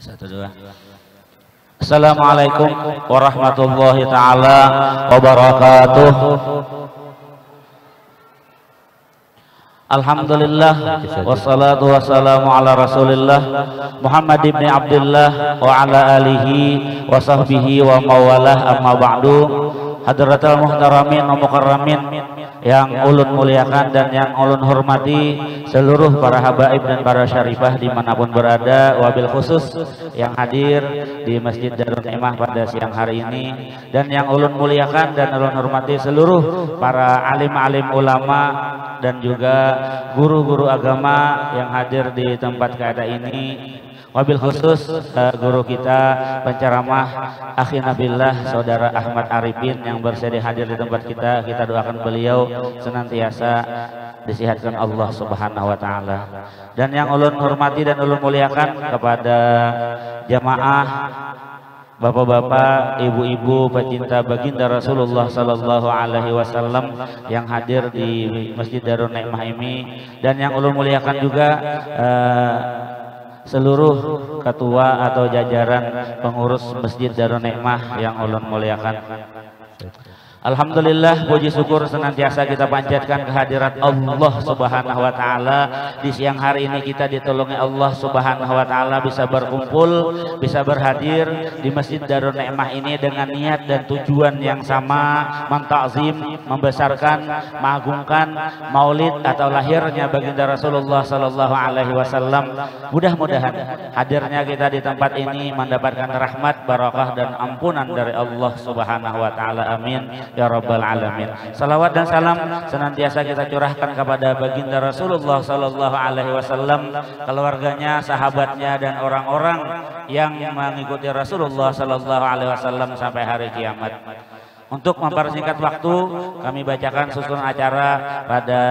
Satu dua. Assalamualaikum warahmatullahi taala wabarakatuh. Alhamdulillah wassalatu wassalamu ala Rasulillah Muhammad ibn Abdullah wa ala alihi wa sahbihi wa mawalah, amma ba'du. Hadratul muhtaramin wa mukarramin yang ulun muliakan dan yang ulun hormati, seluruh para habaib dan para syarifah dimanapun berada, wabil khusus yang hadir di Masjid Darun Ni'mah pada siang hari ini, dan yang ulun muliakan dan ulun hormati seluruh para alim-alim ulama dan juga guru-guru agama yang hadir di tempat keadaan ini. Wabil khusus guru kita penceramah akhi nabillah saudara Ahmad Arifin yang bersedia hadir di tempat kita. Kita doakan beliau senantiasa disihatkan Allah Subhanahu wa taala. Dan yang ulun hormati dan ulun muliakan kepada jamaah, bapak-bapak, ibu-ibu pecinta baginda Rasulullah sallallahu alaihi wasallam yang hadir di Masjid Darun Ni'mah ini, dan yang ulun muliakan juga seluruh ketua atau jajaran pengurus Masjid Darun Ni'mah yang ulun muliakan. Alhamdulillah, puji syukur senantiasa kita panjatkan kehadirat Allah Subhanahu wa taala. Di siang hari ini kita ditolongi Allah Subhanahu wa taala bisa berkumpul, bisa berhadir di Masjid Darun Ni'mah ini dengan niat dan tujuan yang sama, mentakzim, membesarkan, mengagungkan maulid atau lahirnya baginda Rasulullah sallallahu alaihi wasallam. Mudah-mudahan hadirnya kita di tempat ini mendapatkan rahmat, barakah dan ampunan dari Allah Subhanahu wa taala. Amin ya rabbal alamin. Salawat dan salam senantiasa kita curahkan kepada baginda Rasulullah sallallahu alaihi wasallam, keluarganya, sahabatnya dan orang-orang yang mengikuti Rasulullah sallallahu alaihi wasallam sampai hari kiamat. Untuk mempersingkat waktu, kami bacakan susunan acara pada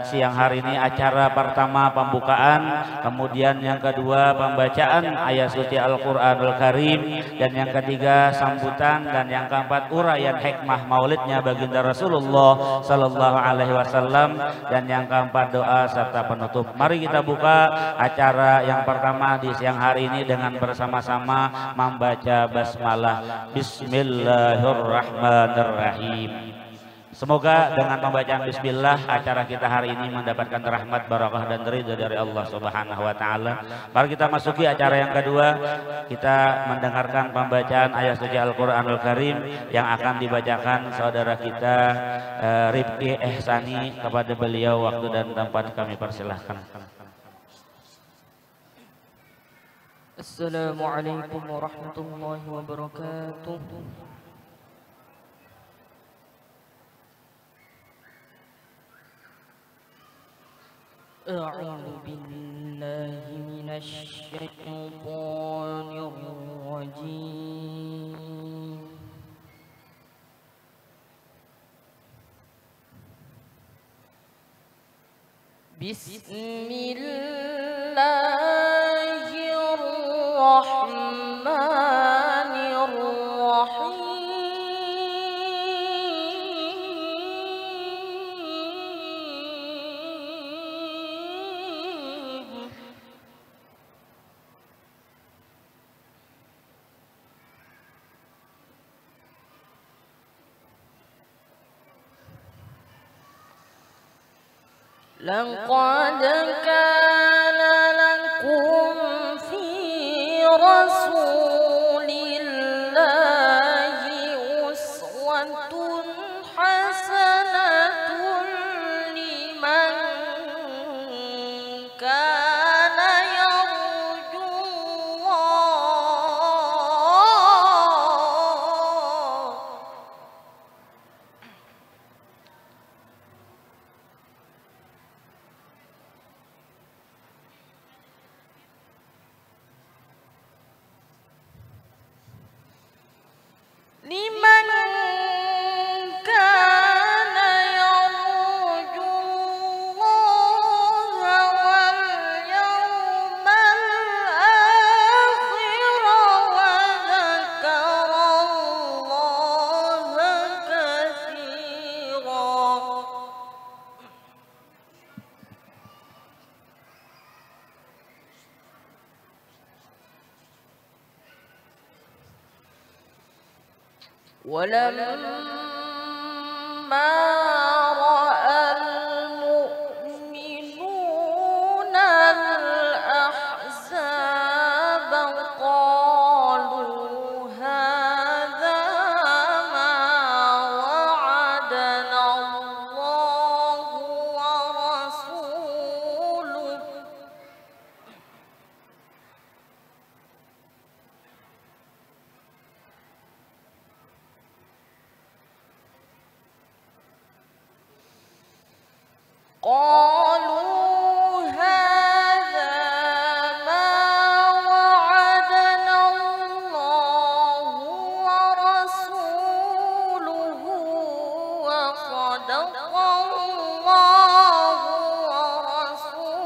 siang hari ini. Acara pertama pembukaan, kemudian yang kedua pembacaan ayat suci Al-Quranul Karim, dan yang ketiga sambutan, dan yang keempat uraian hikmah maulidnya baginda Rasulullah sallallahu alaihi wasallam, dan yang keempat doa serta penutup. Mari kita buka acara yang pertama di siang hari ini dengan bersama-sama membaca basmalah. Bismillahirrahmanirrahim. Semoga dengan pembacaan bismillah acara kita hari ini mendapatkan rahmat, barakah dan ridha dari Allah Subhanahu wa taala. Mari kita masuki acara yang kedua. Kita mendengarkan pembacaan ayat suci Al-Qur'anul Karim yang akan dibacakan saudara kita Rifki Ihsani. Kepada beliau waktu dan tempat kami persilahkan. Assalamualaikum warahmatullahi wabarakatuh. أعوذ بالله من الشيطان الرجيم. بسم الله الرحمن الرحيم. لقد كان لكم في رسول الله أسوة حسنة لمن كان يرجو الله ولما رأى المؤمنون الأحزاب قالوا هذا ما وعدنا الله ورسوله قالوا هذا ما وعدنا الله ورسوله وصدق الله ورسوله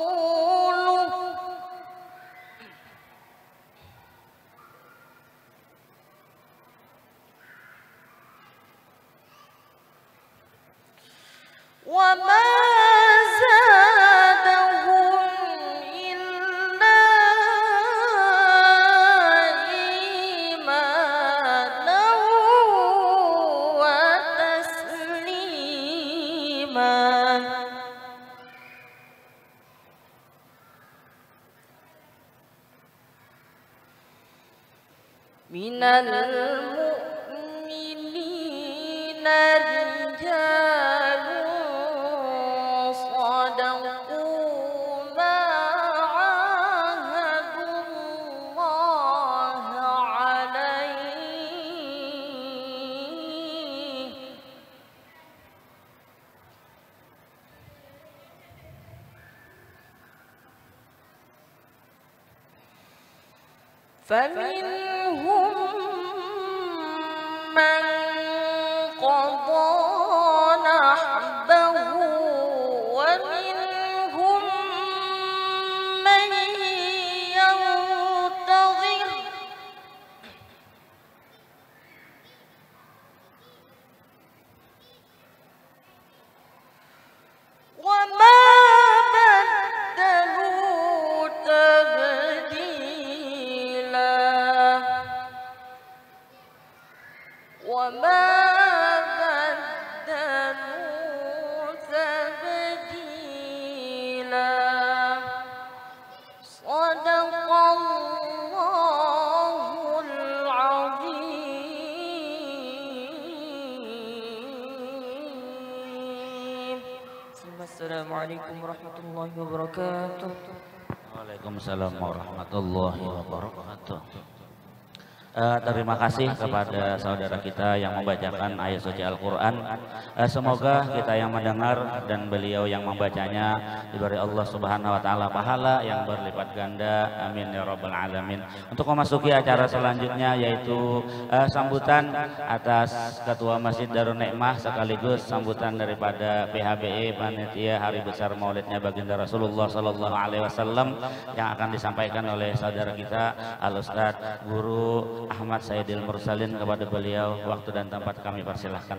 وما زادهم إلا إيمانا وتسليما من المؤمنين رجال صدقوا ما عاهدوا الله عليه فمنهم من قضى نحبه ومنهم من ينتظر وما بدلوا تبديلا وما بدلوا تبديلا صدق الله العظيم. السلام عليكم ورحمة الله وبركاته. Waalaikumsalam warahmatullahi wabarakatuh. Terima kasih kepada saudara kita yang membacakan ayat suci Al-Quran. Semoga kita yang mendengar dan beliau yang membacanya diberi Allah Subhanahu wa Ta'ala pahala yang berlipat ganda. Amin ya Rabbal Alamin. Untuk memasuki acara selanjutnya yaitu sambutan atas Ketua Masjid Darun Nikmah sekaligus sambutan daripada PHBI Panitia Hari Besar Maulidnya Baginda Rasulullah Sallallahu Alaihi Wasallam yang akan disampaikan oleh saudara kita Al-Ustadz Guru Ahmad Sayyidil Mursalin. Kepada beliau waktu dan tempat kami persilahkan.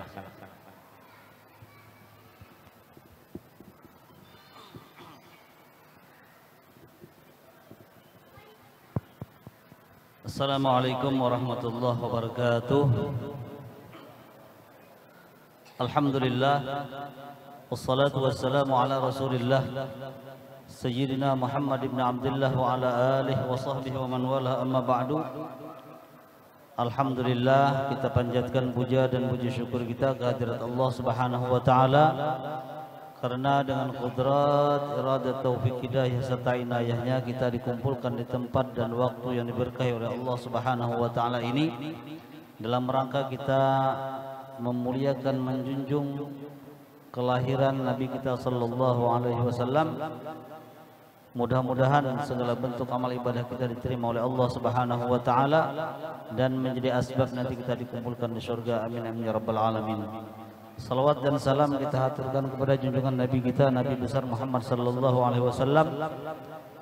Assalamualaikum warahmatullahi wabarakatuh. Alhamdulillah wassalatu wassalamu ala Rasulillah Sayyidina Muhammad ibn Abdullah wa ala alihi wa sahbihi wa man wala, amma ba'du. Alhamdulillah, kita panjatkan puja dan puji syukur kita kehadirat Allah Subhanahu wa Ta'ala, karena dengan qudrat, iradat, taufik, hidayah serta inayahnya kita dikumpulkan di tempat dan waktu yang diberkahi oleh Allah Subhanahu wa Ta'ala ini dalam rangka kita memuliakan, menjunjung kelahiran Nabi kita sallallahu alaihi wasallam. Mudah-mudahan segala bentuk amal ibadah kita diterima oleh Allah Subhanahu wa Ta'ala dan menjadi asbab nanti kita dikumpulkan di surga. Amin amin ya rabbal alamin. Salawat dan salam kita haturkan kepada junjungan Nabi kita, Nabi besar Muhammad sallallahu alaihi wasallam,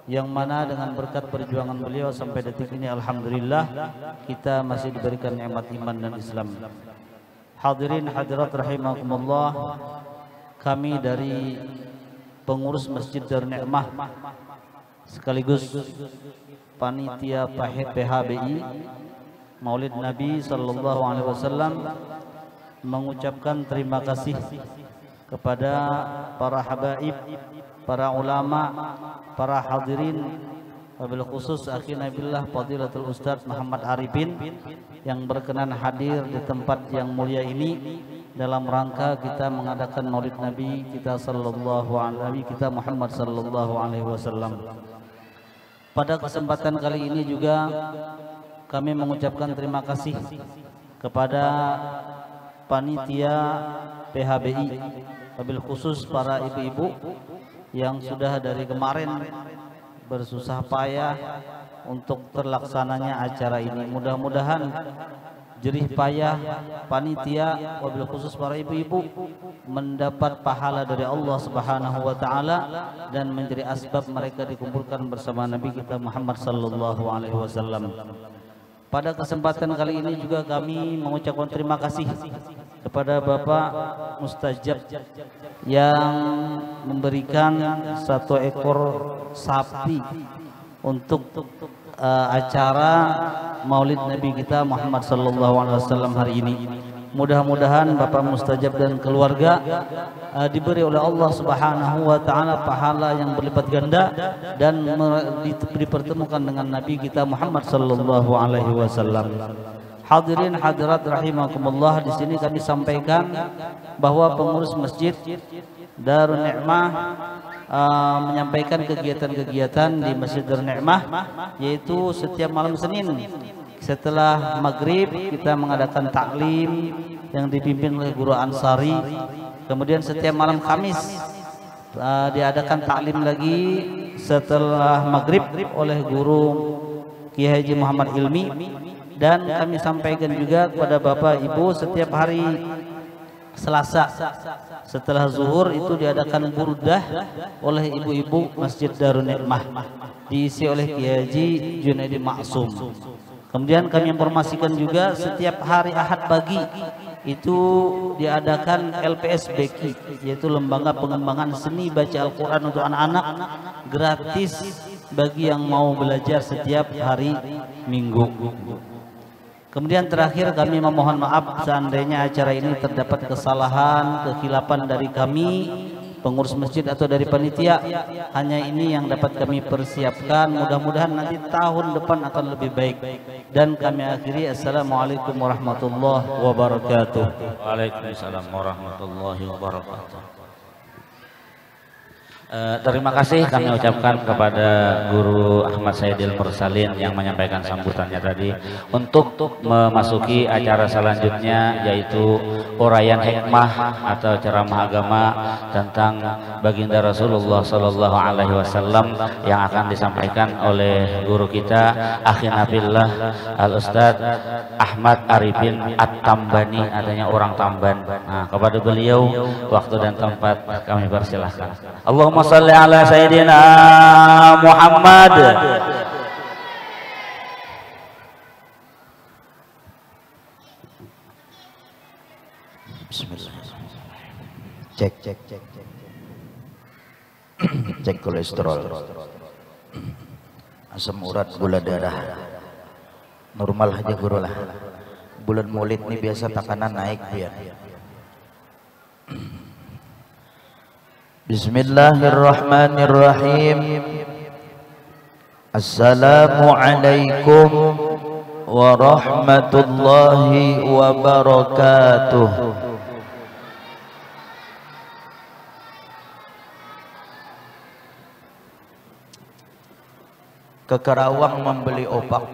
yang mana dengan berkat perjuangan beliau sampai detik ini alhamdulillah kita masih diberikan nikmat iman dan Islam. Hadirin hadirat rahimakumullah, kami dari pengurus Masjid Darun Nikmah sekaligus panitia PHBI Maulid Nabi sallallahu alaihi wasallam mengucapkan terima kasih kepada para habaib, para ulama, para hadirin, wabil khusus akhi Nabilah Fadilatul Ustaz Muhammad Arifin yang berkenan hadir di tempat yang mulia ini dalam rangka kita mengadakan Maulid Nabi kita sallallahu alaihi kita Muhammad sallallahu alaihi wasallam. Pada kesempatan kali ini juga kami mengucapkan terima kasih kepada panitia PHBI, wabil khusus para ibu-ibu yang sudah dari kemarin bersusah payah untuk terlaksananya acara ini. Mudah-mudahan jerih payah panitia wabil khusus para ibu-ibu mendapat pahala dari Allah Subhanahu wa taala dan menjadi asbab mereka dikumpulkan bersama Nabi kita Muhammad sallallahu alaihi wasallam. Pada kesempatan kali ini juga kami mengucapkan terima kasih kepada Bapak Mustajab yang memberikan 1 ekor sapi untuk acara Maulid Nabi kita Muhammad sallallahu alaihi wasallam hari ini. Mudah-mudahan Bapak Mustajab dan keluarga diberi oleh Allah Subhanahu wa taala pahala yang berlipat ganda dan dipertemukan dengan Nabi kita Muhammad sallallahu alaihi wasallam. Hadirin hadirat rahimakumullah, di sini kami sampaikan bahwa pengurus masjid Darun Ni'mah menyampaikan kegiatan-kegiatan di Masjid Darun Ni'mah, yaitu setiap malam Senin setelah maghrib kita mengadakan taklim yang dipimpin oleh Guru Ansari. Kemudian setiap malam Kamis diadakan taklim lagi setelah maghrib oleh Guru Kiai Haji Muhammad Ilmi. Dan kami sampaikan juga kepada Bapak Ibu setiap hari Selasa setelah zuhur itu diadakan burdah oleh ibu-ibu Masjid Darun Ni'mah diisi oleh Kiai Haji Junaidi Maksum. Kemudian kami informasikan juga setiap hari Ahad pagi itu diadakan LPS Beki, yaitu Lembaga Pengembangan Seni Baca Al-Quran untuk anak-anak, gratis bagi yang mau belajar setiap hari Minggu. Kemudian terakhir kami memohon maaf seandainya acara ini terdapat kesalahan, kekhilafan dari kami pengurus masjid atau dari panitia. Hanya ini yang dapat kami persiapkan. Mudah-mudahan nanti tahun depan akan lebih baik. Dan kami akhiri, assalamualaikum warahmatullahi wabarakatuh. Waalaikumsalam warahmatullahi wabarakatuh. Terima kasih kami ucapkan kepada Guru Ahmad Sayyidil Mursalin yang menyampaikan sambutannya tadi. Untuk memasuki acara selanjutnya yaitu uraian hikmah atau ceramah agama tentang baginda Rasulullah Sallallahu Alaihi Wasallam yang akan disampaikan oleh guru kita Akhi Nabilah Al Ustadz Ahmad Arifin At-Tambani, adanya orang Tamban. Nah, kepada beliau waktu dan tempat kami persilahkan. Allahumma salli ala Sayyidina Muhammad. Bismillahirrahmanirrahim. Cek kolesterol, asam urat, gula darah normal aja guru lah. Bulan Maulid ini biasa tekanan naik ya. Bismillahirrahmanirrahim. Assalamualaikum warahmatullahi wabarakatuh. Ke Karawang membeli opak,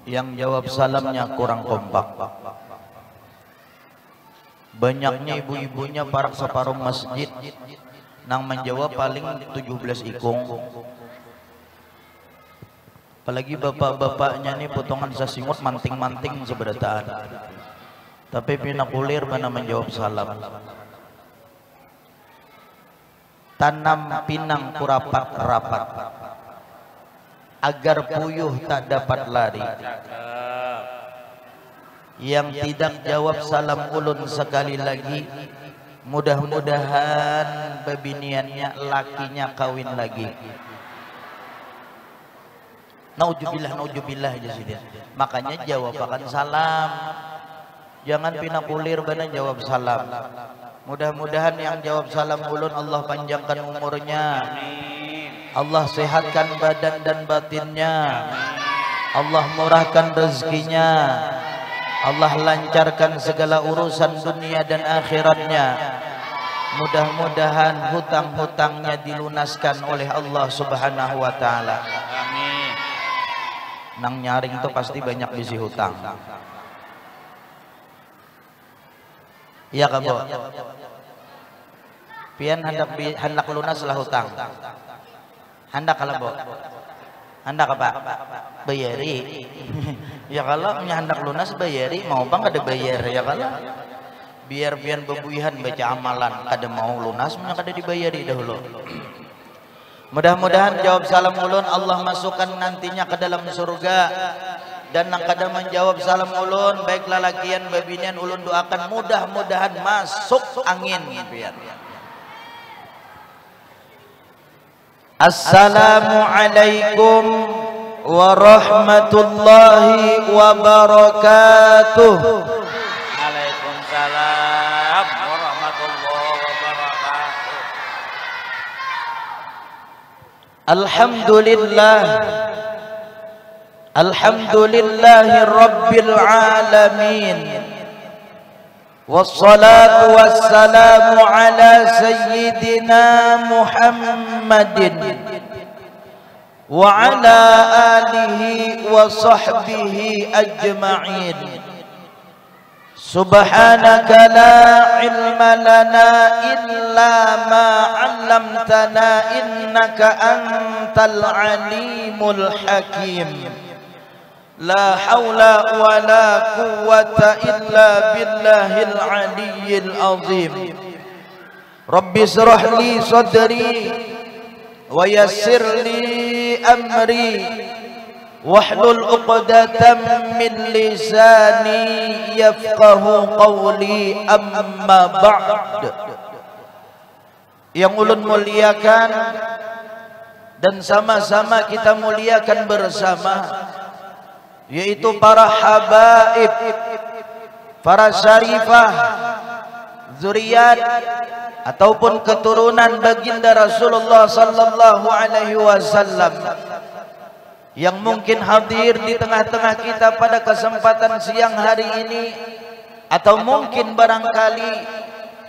yang jawab salamnya kurang kompak. Banyaknya ibu-ibunya parak separuh masjid, nang menjawab paling 17 ikung. Apalagi bapak-bapaknya nih potongan sasingut manting-manting seberataan. Tapi pinakulir mana menjawab salam. Tanam pinang kurapat-rapat, agar puyuh tak dapat lari. Yang tidak jawab salam ulun sekali lagi, mudah-mudahan bebiniannya lakinya kawin lagi. Naujubillah, naujubillah aja sih dia. Makanya jawab akan salam. Jangan pinakulir bana jawab salam. Mudah-mudahan yang jawab salam ulun Allah panjangkan umurnya. Allah sehatkan badan dan batinnya. Allah murahkan rezekinya. Allah lancarkan segala urusan dunia dan akhiratnya. Mudah-mudahan hutang-hutangnya dilunaskan oleh Allah Subhanahu wa taala. Amin. Nang nyaring itu pasti banyak bisi hutang. Iya kabo. Pian hendak lunas lah hutang. Hendak kalau bo. Hendak apa? Bayari. Ya kalau hendak lunas bayari, mau bang ada bayar ya kalau. Biar pian bebuihan baca amalan, kada mau lunas mana kada dibayari dahulu. Mudah-mudahan jawab salam ulun Allah masukkan nantinya ke dalam surga. Dan nang kada menjawab salam ulun baik lalakian babinian ulun doakan mudah-mudahan masuk angin biar. Assalamualaikum warahmatullahi wabarakatuh. Waalaikumsalam warahmatullahi wabarakatuh. Alhamdulillah. Alhamdulillahi Rabbil Alamin. Wassalatu wassalamu ala Sayyidina Muhammadin wa ala alihi wa sahbihi ajma'in. Subhanaka la ilma lana illa ma 'allamtana innaka antal alimul hakim. La haula wa la quwwata illa billahil aliyyil azim. Rabbi shrah li sadri wa yassir li amri wahlul 'uqdatam min lisani yafqahu qawli amma ba'd. Yang ulun muliakan dan sama-sama kita muliakan bersama, yaitu para habaib, para syarifah, zuriat ataupun keturunan baginda Rasulullah sallallahu alaihi wasallam yang mungkin hadir di tengah-tengah kita pada kesempatan siang hari ini, atau mungkin barangkali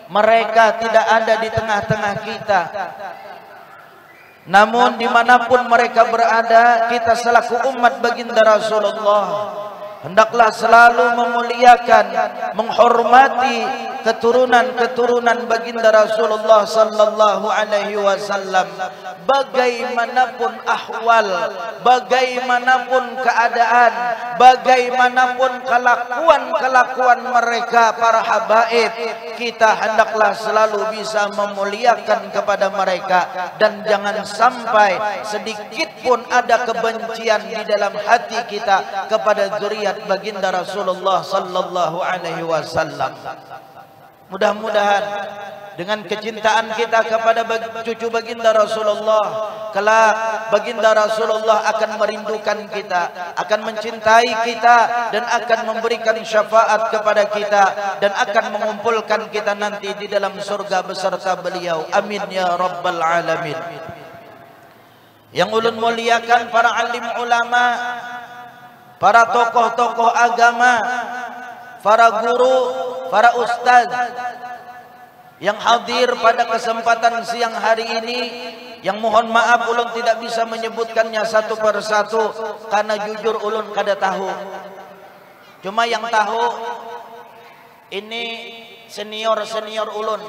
mereka tidak ada di tengah-tengah kita. Namun dimanapun mereka berada, kita selaku umat baginda Rasulullah hendaklah selalu memuliakan, menghormati keturunan-keturunan baginda Rasulullah sallallahu alaihi wasallam. Bagaimanapun ahwal, bagaimanapun keadaan, bagaimanapun kelakuan-kelakuan mereka para habaib, kita hendaklah selalu bisa memuliakan kepada mereka. Dan jangan sampai sedikit pun ada kebencian di dalam hati kita kepada zuriat baginda Rasulullah sallallahu alaihi wasallam. Mudah-mudahan dengan kecintaan kita kepada cucu baginda Rasulullah, kelak baginda Rasulullah akan merindukan kita, akan mencintai kita, dan akan memberikan syafaat kepada kita, dan akan mengumpulkan kita nanti di dalam surga beserta beliau. Amin ya rabbal alamin. Yang ulun muliakan para alim ulama, para tokoh-tokoh agama, para guru, para ustaz yang hadir pada kesempatan siang hari ini, yang mohon maaf ulun tidak bisa menyebutkannya satu persatu karena jujur ulun kada tahu. Cuma yang tahu ini senior-senior ulun.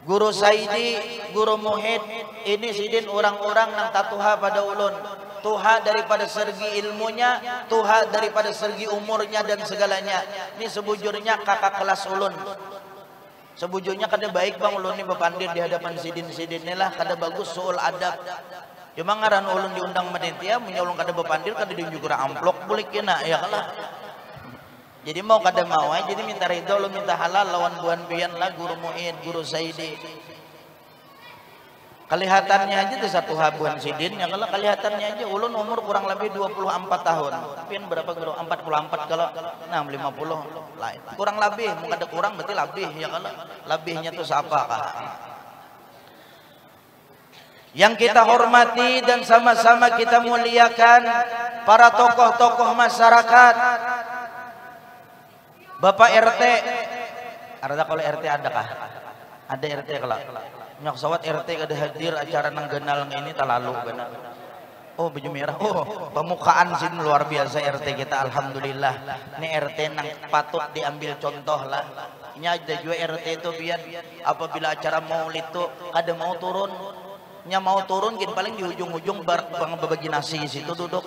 Guru Saidi, Guru Muhid, ini sidin orang-orang nang tatuha pada ulun. Tuha daripada segi ilmunya, tuha daripada segi umurnya dan segalanya. Ini sebujurnya kakak kelas ulun. Sebujurnya kada baik bang ulun ni bepandir di hadapan sidin-sidin ni lah, kada bagus soal adab. Cuma ngaran ulun diundang panitia, punya ulun kada bepandir, kada diunjuk amplok boleh kena ya kalah. Jadi mau kada mau, jadi minta ridho, ulun minta halal lawan buan pian lah Guru Mu'id, Guru Saidi. Kelihatannya aja tuh satu habuan sidin, ya kalau kelihatannya aja ulun umur kurang lebih 24 tahun. Tapi berapa guru? 44 kalau 50 lain. Kurang lebih, mungkin ada kurang berarti lebih, ya kalau lebihnya tuh siapa kah? Yang kita hormati dan sama-sama kita muliakan para tokoh-tokoh masyarakat. Bapak RT, ada kalau RT ada kah? Ada RT kalau nyak sawat RT kada hadir acara nang genal ini talalu benar. Oh baju merah. Oh pemukaan sini luar biasa RT kita, alhamdulillah. Ini RT nang patut diambil contoh lah. Ini ada juga RT itu biar apabila acara maulid itu kada mau turun. Nya mau turun gini paling di ujung-ujung berbagi nasi situ duduk.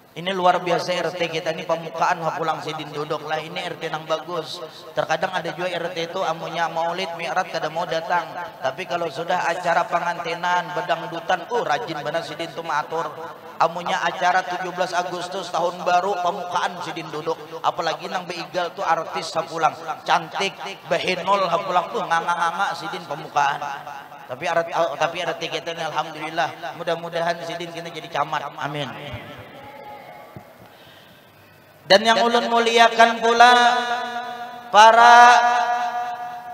Ini luar biasa RT kita ini pemukaan hapulang sidin duduk lah. Ini RT yang bagus. Terkadang ada juga RT itu amunya maulid mi'rad kada mau datang. Tapi kalau sudah acara pengantinan bedangdutan, rajin benar sidin itu matur. Amunya acara 17 Agustus tahun baru pemukaan sidin duduk. Apalagi nang beigal tuh artis hapulang cantik behenol hapulang tuh nganga-nganga sidin pemukaan. Tapi RT kita ini alhamdulillah, mudah-mudahan sidin kita jadi camat. Amin. Dan yang ulun muliakan pula para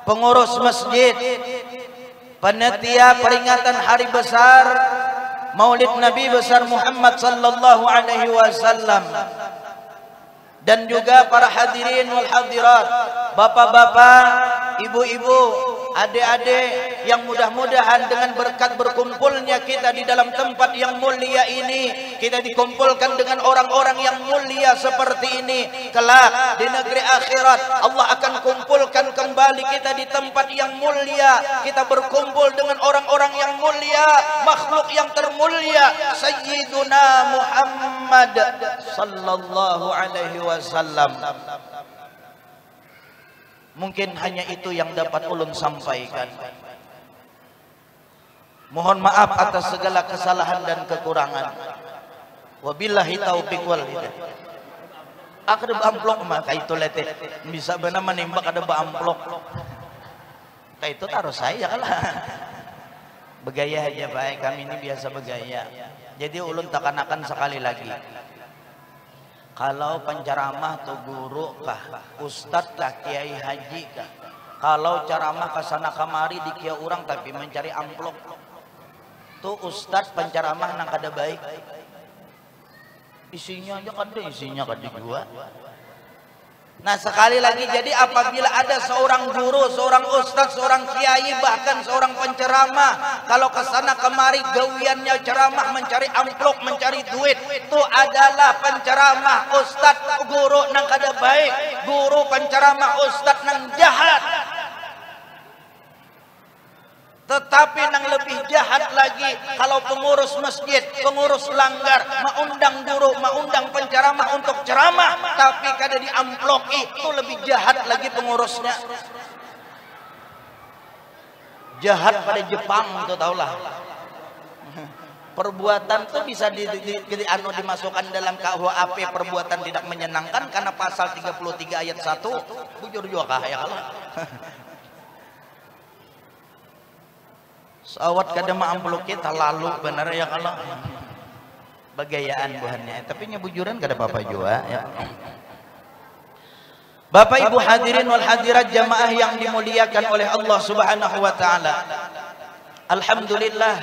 pengurus masjid, panitia peringatan hari besar Maulid Nabi besar Muhammad sallallahu alaihi wasallam, dan juga para hadirin wal hadirat, bapak-bapak, ibu-ibu, adik-adik, yang mudah-mudahan dengan berkat berkumpulnya kita di dalam tempat yang mulia ini, kita dikumpulkan dengan orang-orang yang mulia seperti ini. Kelak di negeri akhirat Allah akan kumpulkan kembali kita di tempat yang mulia. Kita berkumpul dengan orang-orang yang mulia, makhluk yang termulia, Sayyiduna Muhammad sallallahu alaihi wasallam. Mungkin hanya itu yang dapat ulun sampaikan. Mohon maaf atas segala kesalahan dan kekurangan. Wabillahi taufiq wal hidayah. Ada amplok mah kayak itu lete. Bisa benar menembak ada amplok. Kayak itu taruh saya kalah. Begaya aja baik, kami ini biasa begaya. Jadi ulun takanakan sekali lagi. Kalau penceramah tuh guru kah, ustadz kah, kiai haji kah, kalau ceramah kesana kemari di kia orang tapi mencari amplop, tuh ustadz penceramah nang kada baik, isinya aja kada, isinya kada gua. Nah sekali lagi, jadi apabila ada seorang guru, seorang ustadz, seorang kiai, bahkan seorang penceramah, kalau kesana kemari gawiannya ceramah mencari amplop, mencari duit, itu adalah penceramah ustadz guru nang kada baik, guru penceramah ustadz nang jahat. Tetapi nang lebih jahat lagi, kalau pengurus masjid, pengurus langgar, mengundang guru, mengundang penceramah untuk ceramah, tapi kada diamploki, itu lebih jahat lagi pengurusnya. Jahat pada Jepang itu taulah. Perbuatan itu bisa dimasukkan dalam KUHP, perbuatan tidak menyenangkan karena pasal 33 ayat 1. Bujur juga kah ya kalau. Sawat kada maampluk kita lalu benar ya kalau bagayaan buhannya, tapi nyebujuran kada apa-apa juga ya. Bapak Ibu hadirin wal hadirat jamaah yang dimuliakan oleh Allah Subhanahu wa taala. Alhamdulillah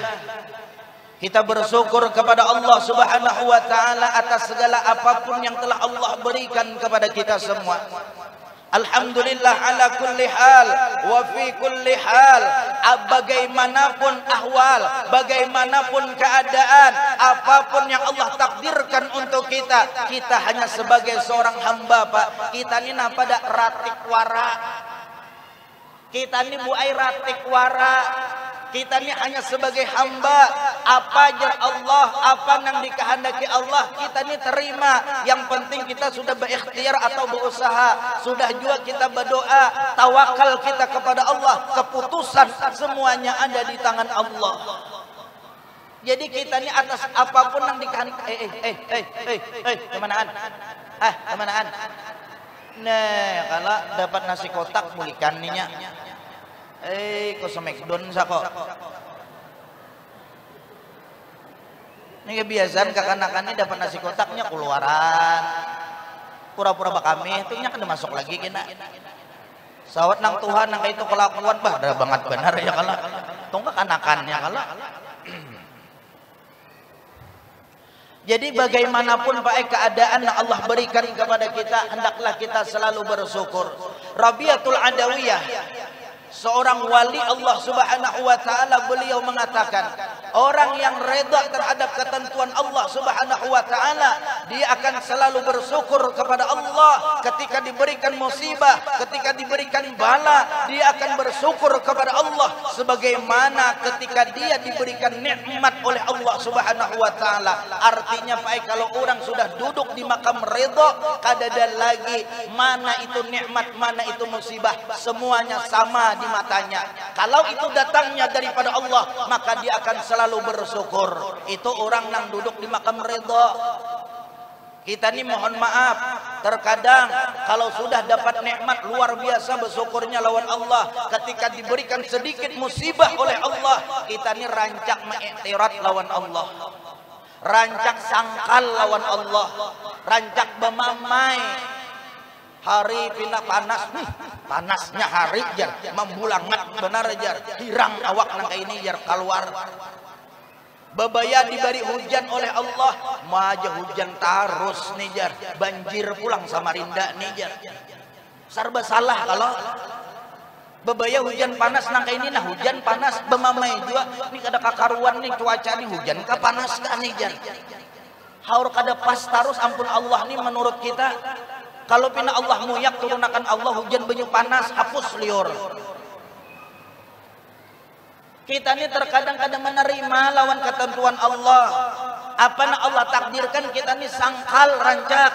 kita bersyukur kepada Allah Subhanahu wa taala atas segala apapun yang telah Allah berikan kepada kita semua. Alhamdulillah ala kulli hal wa fi kulli hal. Bagaimanapun ahwal, bagaimanapun keadaan, apapun yang Allah takdirkan untuk kita, kita hanya sebagai seorang hamba Pak. Kita ini pada ratik wara, kita ini buai ratik wara. Kita ini hanya sebagai hamba. Apa ajar Allah, apa yang dikehendaki Allah, kita ini terima. Yang penting kita sudah berikhtiar atau berusaha, sudah juga kita berdoa, tawakal kita kepada Allah. Keputusan semuanya ada di tangan Allah. Jadi kita ini atas apapun yang dikehendaki. Kemanaan? Kemanaan? Nah, kalau dapat nasi kotak bulikan ninya. Kok semekdon sa kok. Ini kebiasaan kekanakan ini dapat nasi kotaknya keluaran. Pura-pura bakami itu nya kada masuk lagi kena. Sawat nang Tuhan nang itu kelakuan bah ada banget benar ya kala. Tunggu kanakannya kala. Jadi bagaimanapun baik keadaan yang Allah berikan kepada kita, hendaklah kita selalu bersyukur. Rabiatul Adawiyah, seorang wali Allah Subhanahu wa taala, beliau mengatakan, orang yang reda terhadap ketentuan Allah Subhanahu wa taala, dia akan selalu bersyukur kepada Allah. Ketika diberikan musibah, ketika diberikan bala, dia akan bersyukur kepada Allah, sebagaimana ketika dia diberikan nikmat oleh Allah Subhanahu wa taala. Artinya baik kalau orang sudah duduk di makam reda, kadada lagi mana itu nikmat, mana itu musibah, semuanya sama di matanya. Kalau itu datangnya daripada Allah, maka dia akan selalu bersyukur. Itu orang yang duduk di makam ridha. Kita ini mohon maaf, terkadang kalau sudah dapat nikmat luar biasa bersyukurnya lawan Allah. Ketika diberikan sedikit musibah oleh Allah, kita ini rancak mengiktirat lawan Allah, rancak sangkal lawan Allah, rancak bemamai. Hari pindah panas, panasnya hari jar membulangat benar jar, hirang awak nang ini jar keluar. Bebaya diberi hujan oleh Allah, maja hujan terus nih jar, banjir pulang Samarinda nih jar. Serba salah kalau bebaya hujan panas nang ini, nah hujan panas bemamai juga nih, kada kakaruan nih cuaca nih, hujan ka panas ka nih jar. Haur kada pas terus, ampun Allah nih menurut kita. Kalau pina Allah muyak turunakan Allah hujan banyu panas, hapus liur. Kita ini terkadang kadang menerima lawan ketentuan Allah. Apa yang Allah takdirkan kita ini sangkal rancak.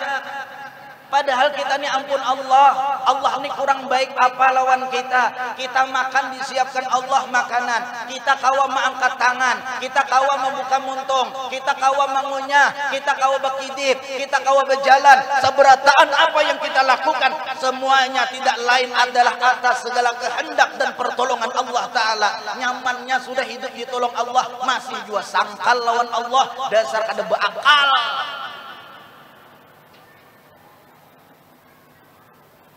Padahal kita ini ampun Allah, Allah ini kurang baik apa lawan kita. Kita makan disiapkan Allah makanan, kita kawa mengangkat tangan, kita kawa membuka muntung, kita kawa mengunyah, kita kawa berkidip, kita kawa berjalan. Seberataan apa yang kita lakukan, semuanya tidak lain adalah atas segala kehendak dan pertolongan Allah Ta'ala. Nyamannya sudah hidup ditolong Allah, masih juga sangkal lawan Allah, dasar kada berakal.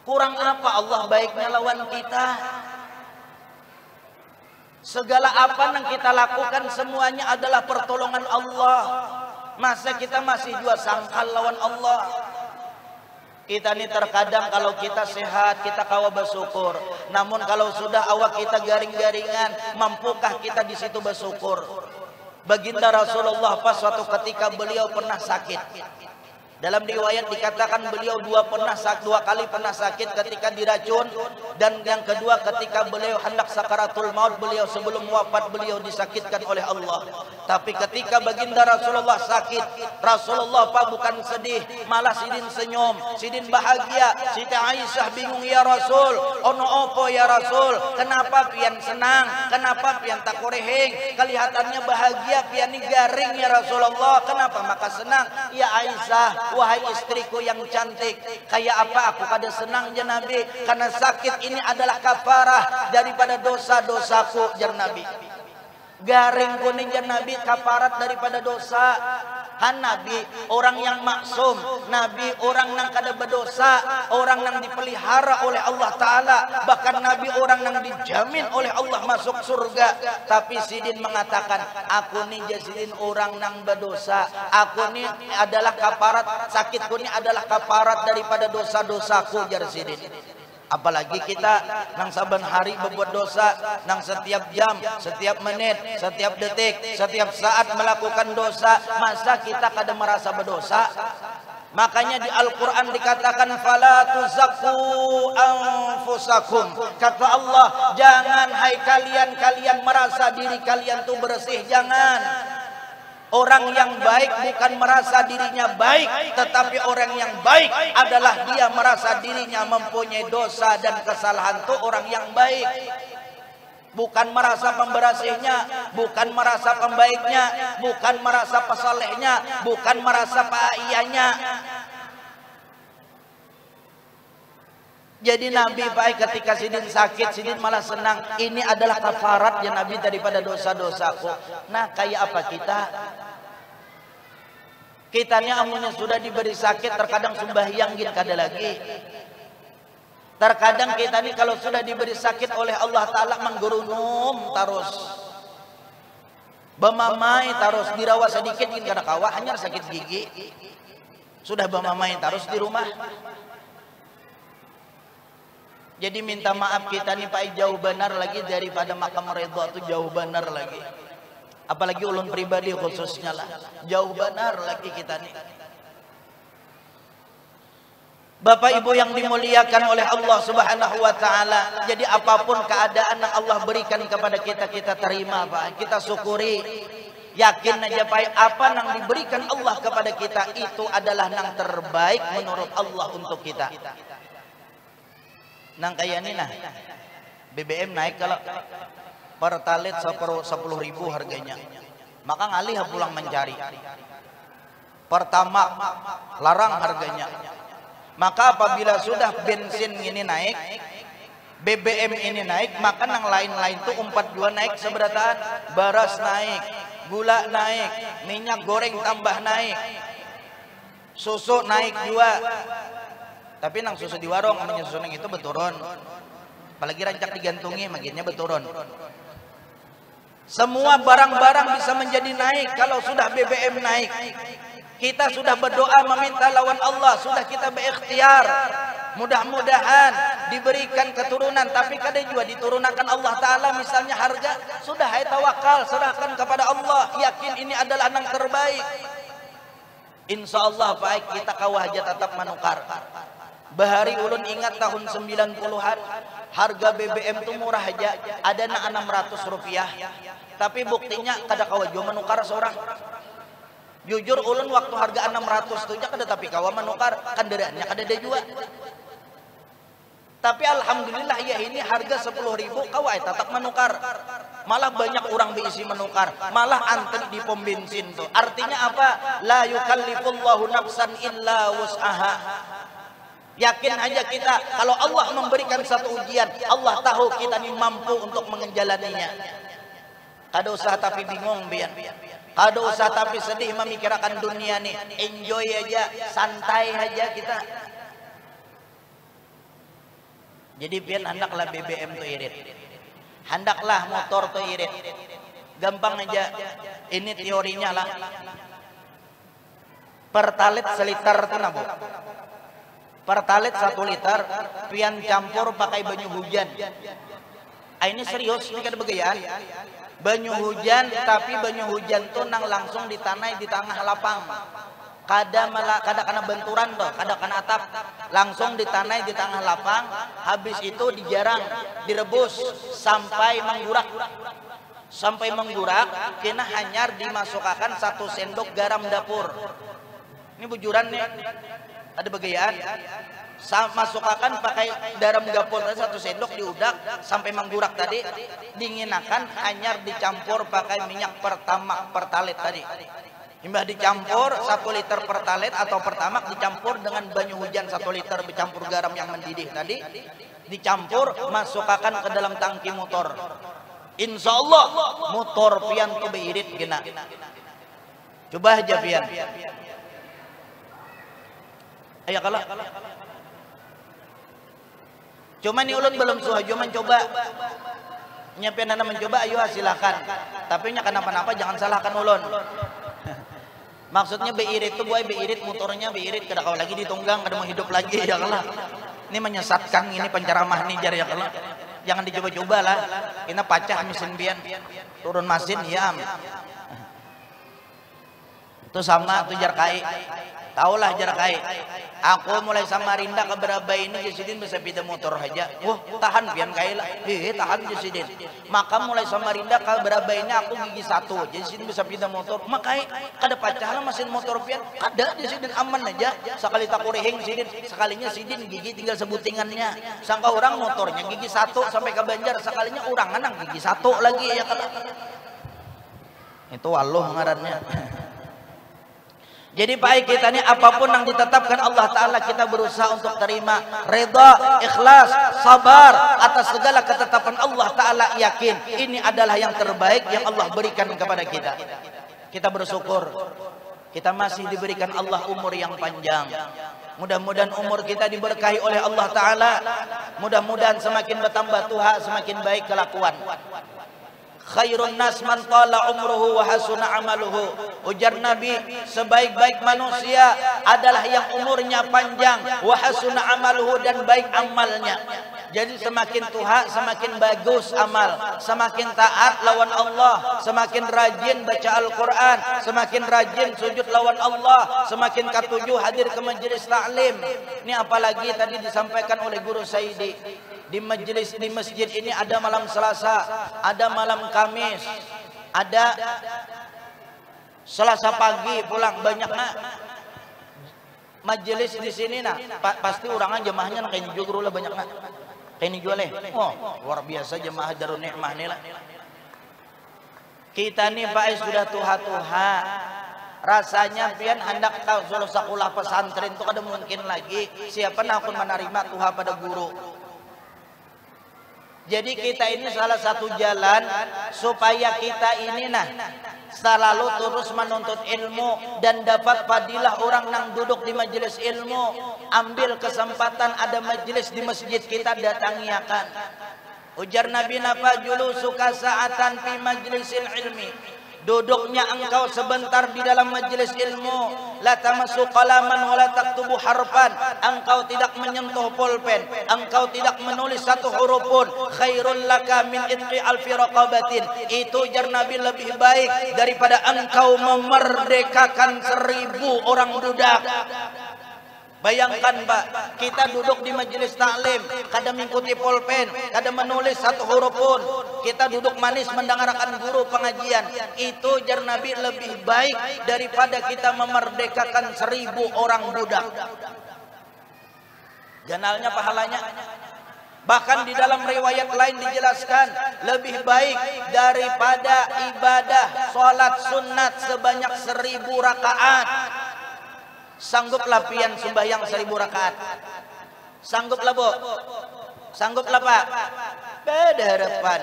Kurang apa Allah baiknya lawan kita? Segala apa yang kita lakukan semuanya adalah pertolongan Allah. Masa kita masih juga sangkal lawan Allah? Kita ini terkadang kalau kita sehat kita kawa bersyukur. Namun kalau sudah awak kita garing-garingan, mampukah kita di situ bersyukur? Baginda Rasulullah pas suatu ketika beliau pernah sakit. Dalam riwayat dikatakan beliau dua kali pernah sakit ketika diracun, dan yang kedua ketika beliau hendak sakaratul maut, beliau sebelum wafat beliau disakitkan oleh Allah. Tapi ketika baginda Rasulullah sakit, Rasulullah bukan sedih, malah sidin senyum, sidin bahagia. Siti Aisyah bingung, ya Rasul, ono opo ya Rasul, kenapa pian senang, kenapa pian tak koreheng, kelihatannya bahagia, pian ini garing ya Rasulullah, kenapa maka senang? Ya Aisyah, wahai istriku yang cantik, kayak apa aku kada senang ya Nabi, karena sakit ini adalah kafarah daripada dosa-dosaku ya Nabi. Garing kuning ya Nabi, kafarat daripada dosa. Han Nabi orang yang maksum, Nabi orang yang kada berdosa, orang yang dipelihara oleh Allah Ta'ala, bahkan Nabi orang yang dijamin oleh Allah masuk surga. Tapi sidin mengatakan, aku ni sidin orang yang berdosa, aku ni adalah kafarat, sakitku ni adalah kafarat daripada dosa-dosaku jar sidin. Apalagi kita nang saban hari berbuat dosa, nang setiap jam, setiap menit, setiap detik, setiap saat melakukan dosa, masa kita kada merasa berdosa? Makanya di Al-Quran dikatakan fala tuzakku anfusakum. Kata Allah, jangan hai kalian merasa diri kalian tuh bersih, jangan. Orang yang baik bukan merasa dirinya baik, tetapi orang yang baik adalah dia merasa dirinya mempunyai dosa dan kesalahan. Itu orang yang baik. Bukan merasa pembersihnya, bukan merasa pembaiknya, bukan merasa pesolehnya, bukan merasa paiyanya. Jadi Nabi baik ketika sidin sakit, sidin malah senang. Ini adalah kafarat ya Nabi daripada dosa-dosaku. Nah kayak apa kita? Kita ni amunnya sudah diberi sakit, terkadang sembahyang gin kada lagi. Terkadang kita ni kalau sudah diberi sakit oleh Allah Ta'ala menggurunum terus. Bemamai terus, dirawat sedikit gin kada kawa, hanya sakit gigi. Sudah bemamai terus di rumah. Jadi minta maaf kita ni Pak, jauh benar lagi daripada makam redha itu, jauh benar lagi. Apalagi ulun pribadi khususnya lah, jauh benar lagi kita nih. Bapak Ibu yang dimuliakan oleh Allah Subhanahu wa taala, jadi apapun keadaan yang Allah berikan kepada kita, kita terima Pak, kita syukuri. Yakin aja Pak, apa yang diberikan Allah kepada kita itu adalah yang terbaik menurut Allah untuk kita. Nang kayak ini nah, BBM naik kalau Pertalite 10.000 harganya, maka ngalih pulang mencari. Pertama larang harganya, maka apabila sudah bensin ini naik, BBM ini naik, maka yang lain-lain tuh 42 naik seberataan, beras naik, gula naik, minyak goreng tambah naik, susu naik juga. Tapi nang susu di warung namanya susu nang itu beturun, apalagi rancak digantungi makinnya beturun. Semua barang-barang bisa menjadi naik kalau sudah BBM naik. Kita sudah berdoa meminta lawan Allah, sudah kita berikhtiar. Mudah-mudahan diberikan keturunan, tapi kada juga diturunkan Allah Ta'ala misalnya harga. Sudah hai tawakal, serahkan kepada Allah. Yakin ini adalah yang terbaik. Insya Allah baik kita kawah aja tetap menukar. Bahari ulun ingat tahun 90-an harga BBM itu murah aja, ada na 600 rupiah. Tapi buktinya kada kawa jua menukar seorang. Jujur ulun waktu harga 600 itu kada tapi kawa menukar, kendaraannya kada ada juga. Tapi alhamdulillah ya ini harga 10.000 kawa tetap menukar. Malah banyak orang diisi menukar, malah antri di pom bensin tuh. Artinya apa? La yukallifullahu nafsan illa wus'aha. Yakin aja kita kalau Allah memberikan satu ujian, Allah tahu kita ini mampu untuk menjalaninya. Kada usah tapi bingung biar. Kada usah tapi sedih memikirkan dunia nih. Enjoy aja, santai aja kita. Jadi pian hendaklah BBM tuh irit. Hendaklah motor tuh irit. Gampang aja. Ini teorinya lah. Pertalite seliter tuh nabo. Pertalite 1 liter pian campur pakai banyu hujan. Ini serius, ini kada begayaan. Banyu hujan, tapi banyu hujan tuh nang langsung ditanai di tengah lapang. Kada kena benturan tuh, kada kena atap. Langsung ditanai di tengah lapang. Habis itu dijarang, direbus sampai menggurak. Sampai menggurak, kena hanyar dimasukkan 1 sendok garam dapur. Ini bujuran nih. Ada begayaan, masukkan pakai garam dapur 1 sendok diudak sampai menggurak tadi, dinginakan hanyar dicampur pakai minyak pertalite tadi. Imbah dicampur 1 liter pertalite atau pertamak dicampur dengan banyu hujan 1 liter dicampur garam yang mendidih tadi, dicampur masukkan ke dalam tangki motor. Insya Allah motor pian tu beirit kena. Coba aja pian. Ayo kalau cuma nih ulun belum suha, cuma coba nyampe nana mencoba, ayo silakan. Tapi nya kenapa-napa jangan salahkan ulun. Maksudnya beirit itu boy, beirit motornya beirit kada kau lagi ditunggang, kada mau hidup lagi ya kalau. Ini menyesatkan, ini penceramah nih jar ya kalau. Jangan dicoba-coba lah. Ini pacah mesin pian. Turun mesin ya. Itu sama tuh jar kai. Taulah jar kai. Aku mulai Samarinda ke Beraba ini Jasidin bisa pindah motor aja. Wah, tahan pian kai lah. Tahan Jasidin. Maka mulai Samarinda ke Beraba ini aku gigi 1. Jasidin bisa pindah motor. Makai kada pacaran mesin motor pian. Kada Jasidin aman aja. Sekali tak kurehing Sidin, sekalinya Sidin gigi tinggal sebutingannya. Sangka orang motornya gigi 1 sampai ke Banjar, sekalinya orang anang gigi 1 lagi ya kan. Itu Allah ngarannya. Jadi baik kita ini apapun yang ditetapkan Allah Ta'ala kita berusaha untuk terima, reda, ikhlas, sabar atas segala ketetapan Allah Ta'ala, yakin ini adalah yang terbaik yang Allah berikan kepada kita. Kita bersyukur. Kita masih diberikan Allah umur yang panjang. Mudah-mudahan umur kita diberkahi oleh Allah Ta'ala. Mudah-mudahan semakin bertambah tua, semakin baik kelakuan. Khairun nas man tala umruhu wa hasuna amaluhu. Ujar Nabi, sebaik-baik manusia adalah yang umurnya panjang, wa hasuna amaluhu, dan baik amalnya. Jadi semakin tua semakin bagus amal, semakin taat lawan Allah, semakin rajin baca Al-Quran, semakin rajin sujud lawan Allah, semakin ketujuh hadir ke majelis taklim. Ini apalagi tadi disampaikan oleh Guru Saidi, di majelis di masjid ini ada malam Selasa, ada malam Kamis, ada Selasa pagi pulang, banyak nak majelis di sini nak. Pasti orangan jemaahnya nak ini juga lah banyak nak. Ini jual oh luar biasa jemaah Darun Nikmah nih lah. Kita nih Pak sudah tuha-tuha, rasanya pian hendak tahu suruh sekolah pesantren itu kada mungkin lagi. Siapa nak akan menerima tuha pada guru? Jadi kita ini salah satu jalan supaya kita ini selalu terus menuntut ilmu dan dapat fadilah orang yang duduk di majelis ilmu. Ambil kesempatan ada majelis di masjid kita, datangi akan. Ujar Nabi napa julusuka sa'atan fi majlisil ilmi. Duduknya engkau sebentar di dalam majelis ilmu, la tamassu qalaman wa la taktubu harfan, engkau tidak menyentuh pulpen, engkau tidak menulis satu huruf pun, khairul laka min itqi alfi raqabatin. Itu jar Nabi lebih baik daripada engkau memerdekakan 1000 orang budak. Bayangkan Pak, kita duduk di majelis taklim, kada mengikuti pulpen, kada menulis satu huruf pun. Kita duduk manis mendengarkan guru pengajian. Itu jar Nabi lebih baik daripada kita memerdekakan 1000 orang budak. Ganalnya pahalanya. Bahkan di dalam riwayat lain dijelaskan lebih baik daripada ibadah sholat sunat sebanyak 1000 rakaat. Sangguplah pian sembahyang 1000 rakaat? Sangguplah Bu? Sangguplah Pak? Beda harapan.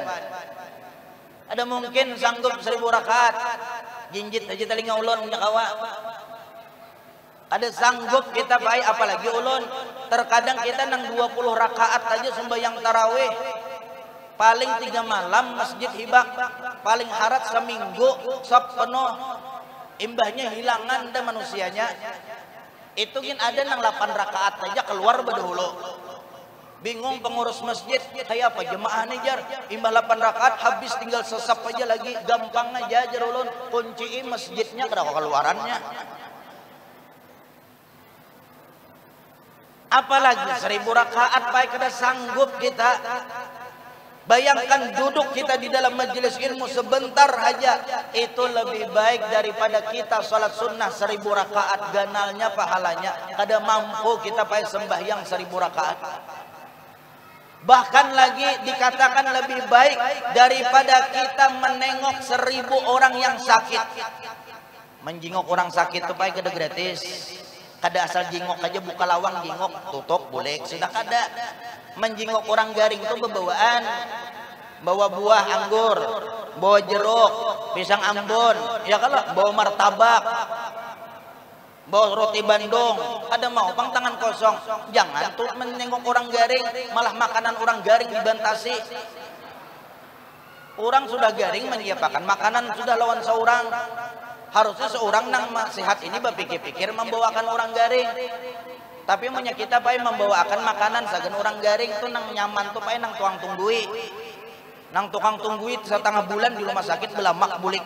Ada mungkin sanggup 1000 rakaat? Jinjit aja telinga ulun punya kawa. Ada sanggup kita baik apalagi ulun. Terkadang kita nang 20 rakaat aja sembahyang tarawih. Paling 3 malam masjid hibak. Paling harat seminggu sop penuh. Imbahnya hilangan dah manusianya. Itu kan ada nang 8 rakaat aja keluar berdahulu. Bingung pengurus masjid, kayak apa jemaah nih jar, imbah 8 rakaat habis tinggal sesap aja lagi, gampang aja jar ulun, kunciin masjidnya kada keluarannya. Apalagi 1000 rakaat baik kada sanggup kita. Bayangkan duduk kita di dalam majelis ilmu sebentar aja, itu lebih baik daripada kita salat sunnah 1000 rakaat. Ganalnya pahalanya kada mampu kita pakai sembahyang 1000 rakaat. Bahkan lagi dikatakan lebih baik daripada kita menengok 1000 orang yang sakit. Menjenguk orang sakit itu pakai kada gratis. Kada asal jengok aja, buka lawang jengok tutup boleh sudah kada. Menjenguk orang garing itu bebawaan, bawa buah anggur, bawa jeruk, pisang Ambon, ya kalau bawa martabak, bawa roti Bandung, ada mau pang tangan kosong. Jangan tuh menengok orang garing, malah makanan orang garing dibantasi. Orang sudah garing menyiapkan makanan sudah lawan seorang. Harusnya seorang nang sehat ini berpikir-pikir membawakan orang garing. Tapi punya kita pakai membawakan makanan sagan orang garing tuh nang nyaman tuh pakai nang tukang tunggui. Nang tukang tunggui setengah bulan di rumah sakit belamak bulik.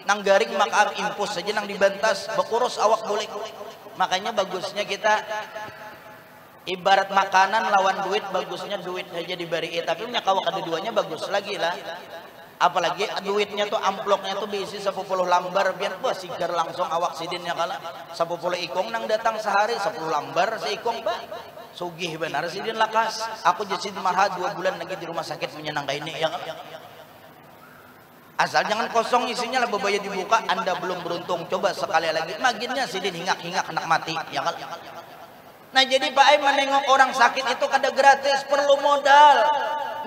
Nang garing makan impus saja nang dibantas bekurus awak bulik. Makanya bagusnya kita ibarat makanan lawan duit, bagusnya duit saja diberi. Tapi punya kawak keduanya bagus lagi lah. Apalagi duitnya tuh amploknya tuh diisi 10 lambar biar wah sigar langsung awak sidinnya kala 10 ikong nang datang sehari 10 lambar si ikong Pak sugih benar sidin lakas. Aku jadi marha 2 bulan lagi di rumah sakit menyenang kayak ini ya. Asal jangan kosong isinya lah bebaya dibuka. Anda belum beruntung, coba sekali lagi maginnya sidin hingak-hingak anak mati ya kan. Nah jadi Pak Ai menengok orang sakit itu kada gratis, perlu modal.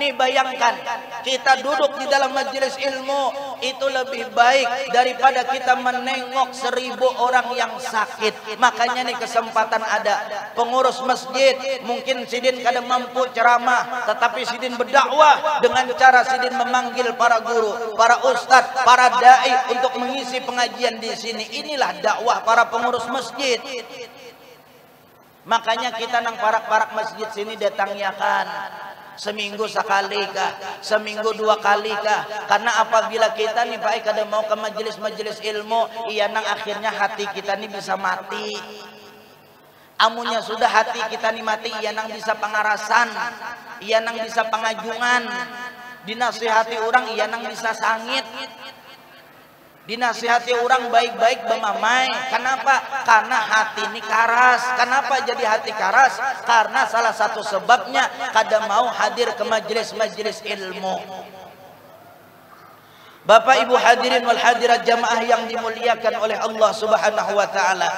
Nih bayangkan kita duduk di dalam majelis ilmu, itu lebih baik daripada kita menengok 1000 orang yang sakit. Makanya nih kesempatan ada pengurus masjid, mungkin sidin kada mampu ceramah, tetapi sidin berdakwah dengan cara sidin memanggil para guru, para ustadz, para dai untuk mengisi pengajian di sini. Inilah dakwah para pengurus masjid. Makanya kita nang parak-parak masjid sini datangnya seminggu sekali kah, seminggu 2 kali kah? Karena apabila kita nih Pak kada mau ke majelis-majelis ilmu, iya nang akhirnya hati kita nih bisa mati. Amunya sudah hati kita nih mati, iya nang bisa pengarasan, iya nang bisa pengajungan, dinasihati orang iya nang bisa sangit. Dinasihati orang baik-baik bemamai. Kenapa? Karena hati ini karas. Kenapa jadi hati karas? Karena salah satu sebabnya kada mau hadir ke majelis-majelis ilmu. Bapak Ibu hadirin wal hadirat jamaah yang dimuliakan oleh Allah Subhanahu wa taala.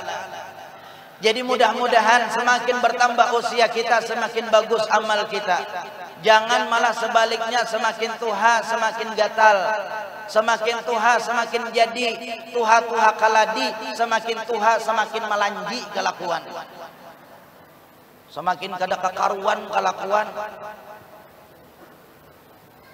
Jadi mudah-mudahan semakin bertambah usia kita semakin bagus amal kita. Jangan malah sebaliknya semakin tua semakin gatal. Semakin tua semakin jadi tuha-tuha kaladi, semakin tua semakin melanji kelakuan. Semakin kada kekaruan kelakuan.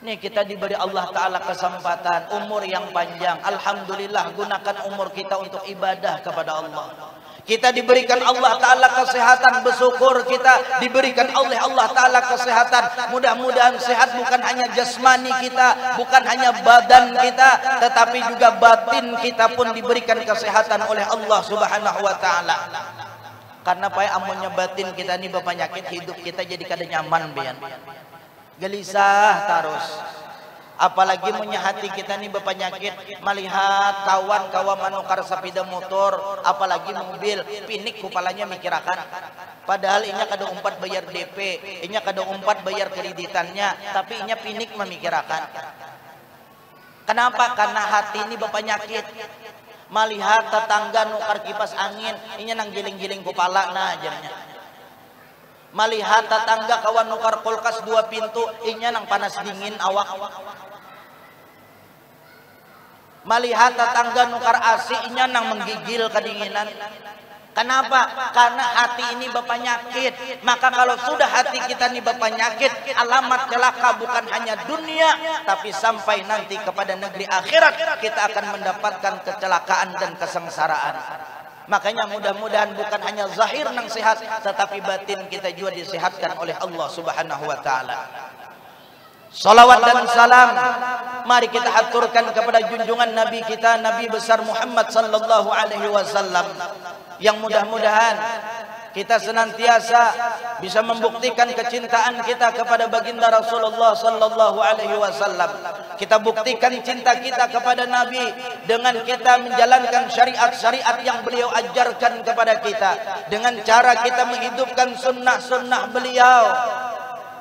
Nih kita diberi Allah Ta'ala kesempatan umur yang panjang. Alhamdulillah, gunakan umur kita untuk ibadah kepada Allah. Kita diberikan Allah Ta'ala kesehatan, bersyukur kita diberikan oleh Allah Ta'ala kesehatan. Mudah-mudahan sehat bukan hanya jasmani kita, bukan hanya badan kita, tetapi juga batin kita pun diberikan kesehatan oleh Allah Subhanahu wa Ta'ala. Karena payah amunnya batin kita ini berpenyakit, hidup kita jadi kada nyaman bian. Gelisah terus. Apalagi punya hati kita nih berpenyakit, melihat kawan-kawan manukar sepeda motor, apalagi mobil, pinik kepalanya mikirakan. Padahal inya kada umpat bayar DP, inya kada umpat bayar kreditannya, tapi inya pinik memikirakan. Kenapa? Karena hati ini berpenyakit. Melihat tetangga nukar kipas angin, inya nang giling-giling kepala nah ajarnya. Melihat tetangga kawan nukar kulkas 2 pintu, inya nang panas dingin awak. Melihat tetangga nukar AC, inya nang menggigil kedinginan. Kenapa? Karena hati ini berpenyakit. Maka kalau sudah hati kita ini berpenyakit, alamat celaka bukan hanya dunia, tapi sampai nanti kepada negeri akhirat kita akan mendapatkan kecelakaan dan kesengsaraan. Makanya mudah-mudahan bukan hanya zahir nang sehat, tetapi batin kita juga disehatkan oleh Allah Subhanahu wa taala. Salawat dan salam mari kita haturkan kepada junjungan Nabi kita, Nabi besar Muhammad sallallahu alaihi wasallam, yang mudah-mudahan kita senantiasa bisa membuktikan kecintaan kita kepada baginda Rasulullah sallallahu alaihi wasallam. Kita buktikan cinta kita kepada Nabi dengan kita menjalankan syariat-syariat yang beliau ajarkan kepada kita, dengan cara kita menghidupkan sunnah-sunnah beliau.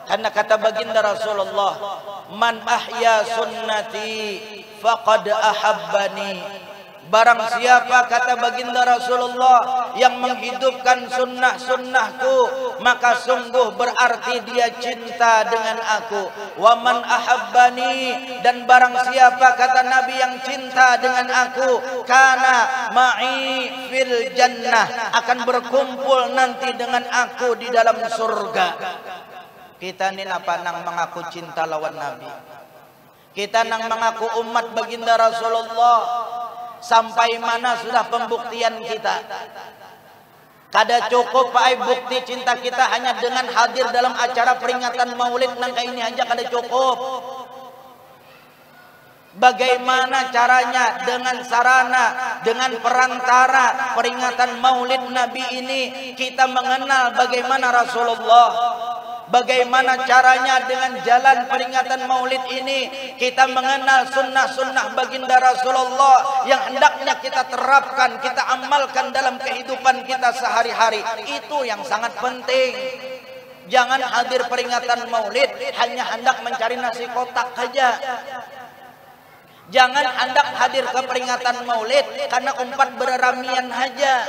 Karena kata baginda Rasulullah, man ahya sunnati faqad ahabbani. Barang siapa, kata baginda Rasulullah, yang menghidupkan sunnah-sunnahku, maka sungguh berarti dia cinta dengan aku. Wa man ahabbani, dan barang siapa, kata Nabi, yang cinta dengan aku, kana ma'i fil jannah, akan berkumpul nanti dengan aku di dalam surga. Kita ni apa nang mengaku cinta lawan Nabi. Kita nang mengaku umat baginda Rasulullah. Sampai mana sudah pembuktian kita? Kada cukup pakai bukti cinta kita hanya dengan hadir dalam acara peringatan maulid nang kayak ini aja kada cukup. Bagaimana caranya? Dengan sarana, dengan perantara peringatan maulid Nabi ini kita mengenal bagaimana Rasulullah. Bagaimana caranya? Dengan jalan peringatan maulid ini kita mengenal sunnah-sunnah baginda Rasulullah yang hendaknya kita terapkan, kita amalkan dalam kehidupan kita sehari-hari. Itu yang sangat penting. Jangan hadir peringatan maulid hanya hendak mencari nasi kotak saja. Jangan hendak hadir ke peringatan maulid karena umpat berramian saja.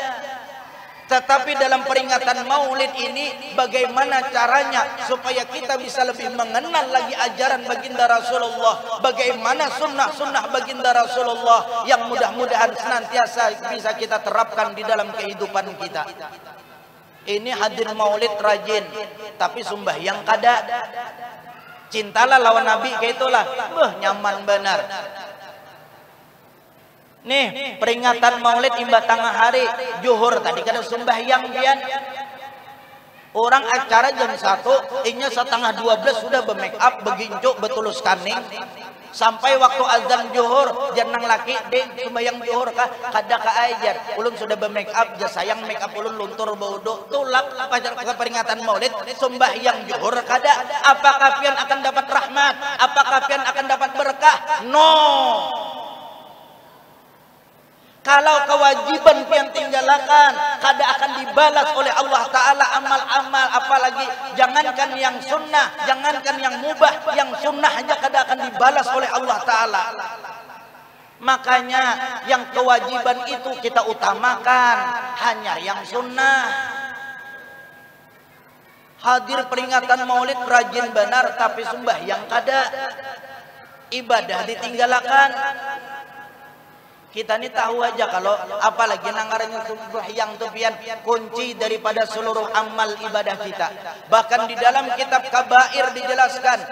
Tetapi dalam peringatan Maulid ini, bagaimana caranya supaya kita bisa lebih mengenal lagi ajaran baginda Rasulullah, bagaimana sunnah-sunnah baginda Rasulullah yang mudah-mudahan senantiasa bisa kita terapkan di dalam kehidupan kita. Ini hadir Maulid rajin, tapi sembahyang kada. Cintalah lawan Nabi kayak itulah, nyaman benar. Nih peringatan Maulid imba tengah hari Juhur tadi kada sembahyang pian. Orang acara jam 1, inya setengah 12 sudah be-make up, begincuk, betulus kaning. Sampai waktu azan Juhur, janang laki dek sembahyang Juhur kah kada ka ajar. Ulun sudah be-make up, jas sayang make up ulun luntur baudo. Tulak apa peringatan Maulid sembahyang Juhur kada. Apakah pian akan dapat rahmat? Apakah pian akan dapat berkah? No. Kalau kewajiban pian tinggalkan, kada akan dibalas oleh Allah Ta'ala amal-amal, apalagi jangankan yang sunnah, jangankan yang mubah, yang sunnah aja kada akan dibalas oleh Allah Ta'ala. Makanya yang kewajiban itu kita utamakan, hanya yang sunnah. Hadir peringatan Maulid rajin benar, tapi sembahyang kada. Ibadah ditinggalkan. Kita ini tahu aja kalau apalagi nangarnya sembahyang tuh pian kunci daripada seluruh amal ibadah kita. Bahkan di dalam kitab Kabair dijelaskan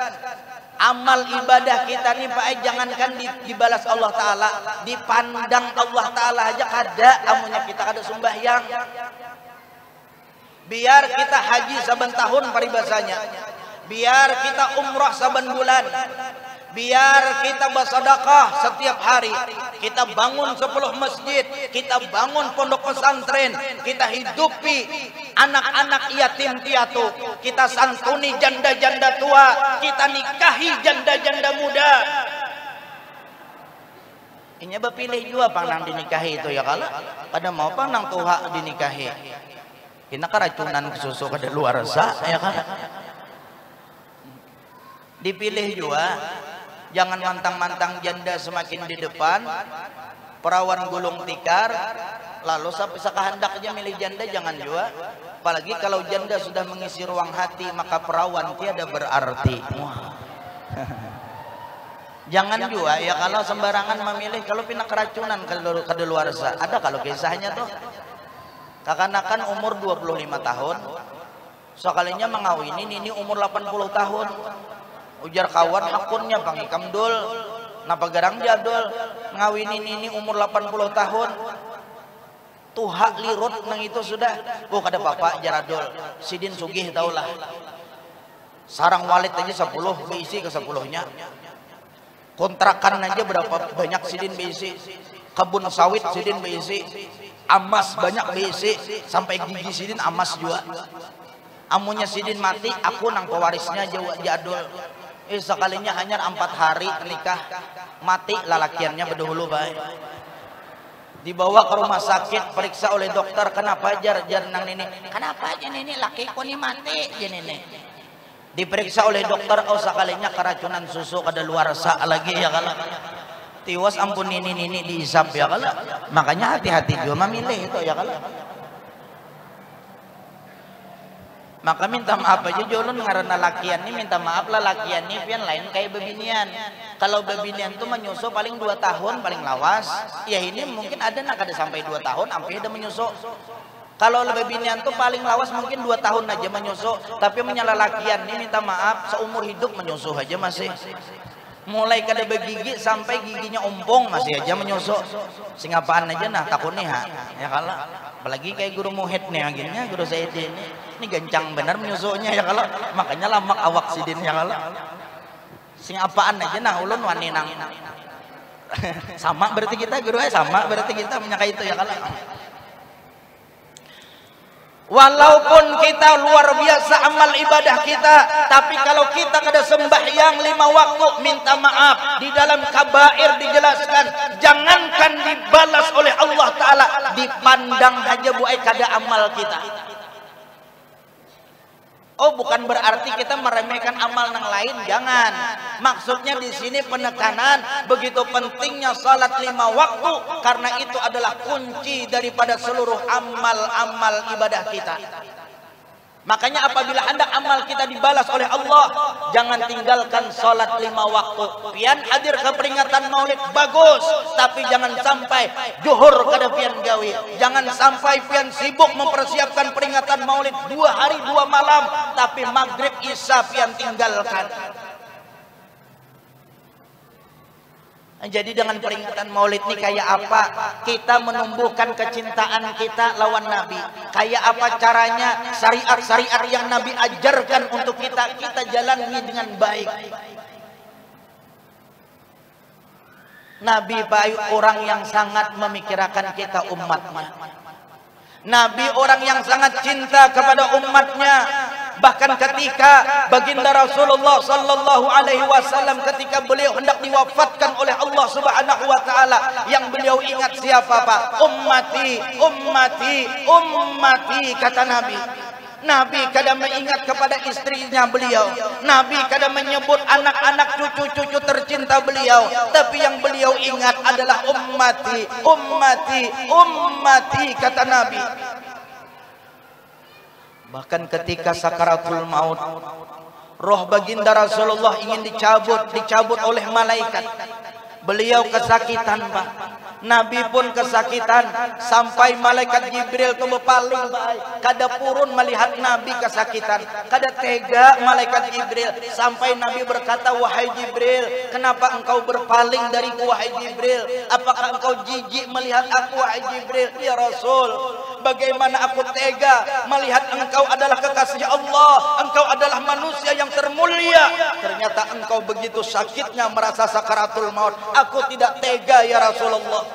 amal ibadah kita nih Pak, jangankan dibalas Allah Ta'ala, dipandang Allah Ta'ala aja kada amunnya kita kada sembahyang. Biar kita haji saben tahun paribasanya, biar kita umrah saben bulan, biar kita bersedekah setiap hari, kita bangun 10 masjid, kita bangun pondok pesantren, kita hidupi anak-anak yatim piatu, kita santuni janda-janda tua, kita nikahi janda-janda muda. Ini berpilih juga panang dinikahi itu ya kalau pada mau panang tuha dinikahi. Kita keracunan susu kada luar sa ya kan. Dipilih juga. Jangan mantang-mantang janda semakin di depan, perawan gulung tikar, lalu sampai sekahendak aja milih janda jangan juga. Apalagi kalau janda sudah mengisi ruang hati, maka perawan tiada berarti. Jangan juga ya kalau sembarangan memilih, kalau pindah keracunan kadaluarsa. Ada kalau kisahnya tuh, kakanakan umur 25 tahun, sekalinya mengawini ini umur 80 tahun. Ujar kawan hakunnya pangikam dul, napa garang jadul ngawinin ini umur 80 tahun. Tuha lirut nang itu sudah. Oh kada bapak jaradul. Sidin sugih taulah. Sarang walit aja 10 beisi ke 10-nya. Kontrakan aja berapa banyak sidin beisi. Kebun sawit sidin beisi. Amas banyak beisi, sampai gigi sidin amas juga. Amunnya sidin mati, aku nang pewarisnya jadul. Sekalinya hanya 4 hari nikah, mati lalakiannya berdahulu baik. Dibawa ke rumah sakit, periksa oleh dokter, kenapa jar nang ini? Kenapa aja ini lakiku nih mati ini nih. Diperiksa oleh dokter, oh sekalinya keracunan susu kada luar sa lagi ya kalau. Tiwas ampun ini dihisap ya kalau. Makanya hati-hati juga memilih itu ya kalau. Maka minta maaf aja jolon karena lakian ini, minta maaf lah lakian ini pian lain kayak bebinian. Kalau bebinian tuh menyusu paling 2 tahun paling lawas. Ya ini mungkin ada nak ada sampai 2 tahun sampai ada menyusu. Kalau bebinian tuh paling lawas mungkin 2 tahun aja menyusu. Tapi menyala lakian ini minta maaf seumur hidup menyusu aja masih. Mulai kada begigi sampai giginya ompong masih aja menyusu. Singapaan aja nah takutnya ha. Ya kalau apalagi kayak guru muhid nih akhirnya guru saya ini gancang benar menyusunya ya kalau makanya lamak awak sidin ya kalau singapaan aja nah ulun wani nang sama berarti kita guru sama berarti kita menyakai itu ya kalau. Walaupun kita luar biasa amal ibadah kita, tapi kalau kita kada sembahyang 5 waktu, minta maaf. Di dalam Kabair dijelaskan, jangankan dibalas oleh Allah Ta'ala, dipandang aja buai kada amal kita. Oh, bukan berarti kita meremehkan amal yang lain, jangan. Maksudnya di sini penekanan begitu pentingnya salat 5 waktu karena itu adalah kunci daripada seluruh amal-amal ibadah kita. Makanya apabila hendak amal kita dibalas oleh Allah, jangan tinggalkan salat 5 waktu. Pian hadir ke peringatan Maulid bagus, tapi jangan sampai zuhur kada pian gawe. Jangan sampai pian sibuk mempersiapkan peringatan Maulid 2 hari 2 malam, tapi maghrib isya pian tinggalkan. Jadi dengan peringatan Maulid ini kayak apa kita menumbuhkan kecintaan kita lawan Nabi, kayak apa caranya syariat-syariat yang Nabi ajarkan untuk kita jalani dengan baik. Nabi baik orang yang sangat memikirkan kita umatnya. Nabi orang yang sangat cinta kepada umatnya. Bahkan ketika baginda Rasulullah sallallahu alaihi wasallam ketika beliau hendak diwafatkan oleh Allah Subhanahu wa taala, yang beliau ingat siapa Pak? Ummati, ummati, ummati, kata Nabi. Nabi kadang mengingat kepada istrinya beliau. Nabi kadang menyebut anak-anak cucu-cucu tercinta beliau. Tapi yang beliau ingat adalah ummati, ummati, ummati, kata Nabi. Bahkan ketika sakaratul maut, roh baginda Rasulullah ingin dicabut oleh malaikat. Beliau kesakitan, Pak. Nabi pun kesakitan sampai malaikat Jibril itu berpaling baik. Kada purun melihat Nabi kesakitan. Kada tega malaikat Jibril sampai Nabi berkata, "Wahai Jibril, kenapa engkau berpaling dariku wahai Jibril? Apakah engkau jijik melihat aku wahai Jibril?" "Ya Rasul, bagaimana aku tega melihat engkau adalah kekasih Allah, engkau adalah manusia yang termulia. Ternyata engkau begitu sakitnya merasa sakaratul maut. Aku tidak tega ya Rasulullah."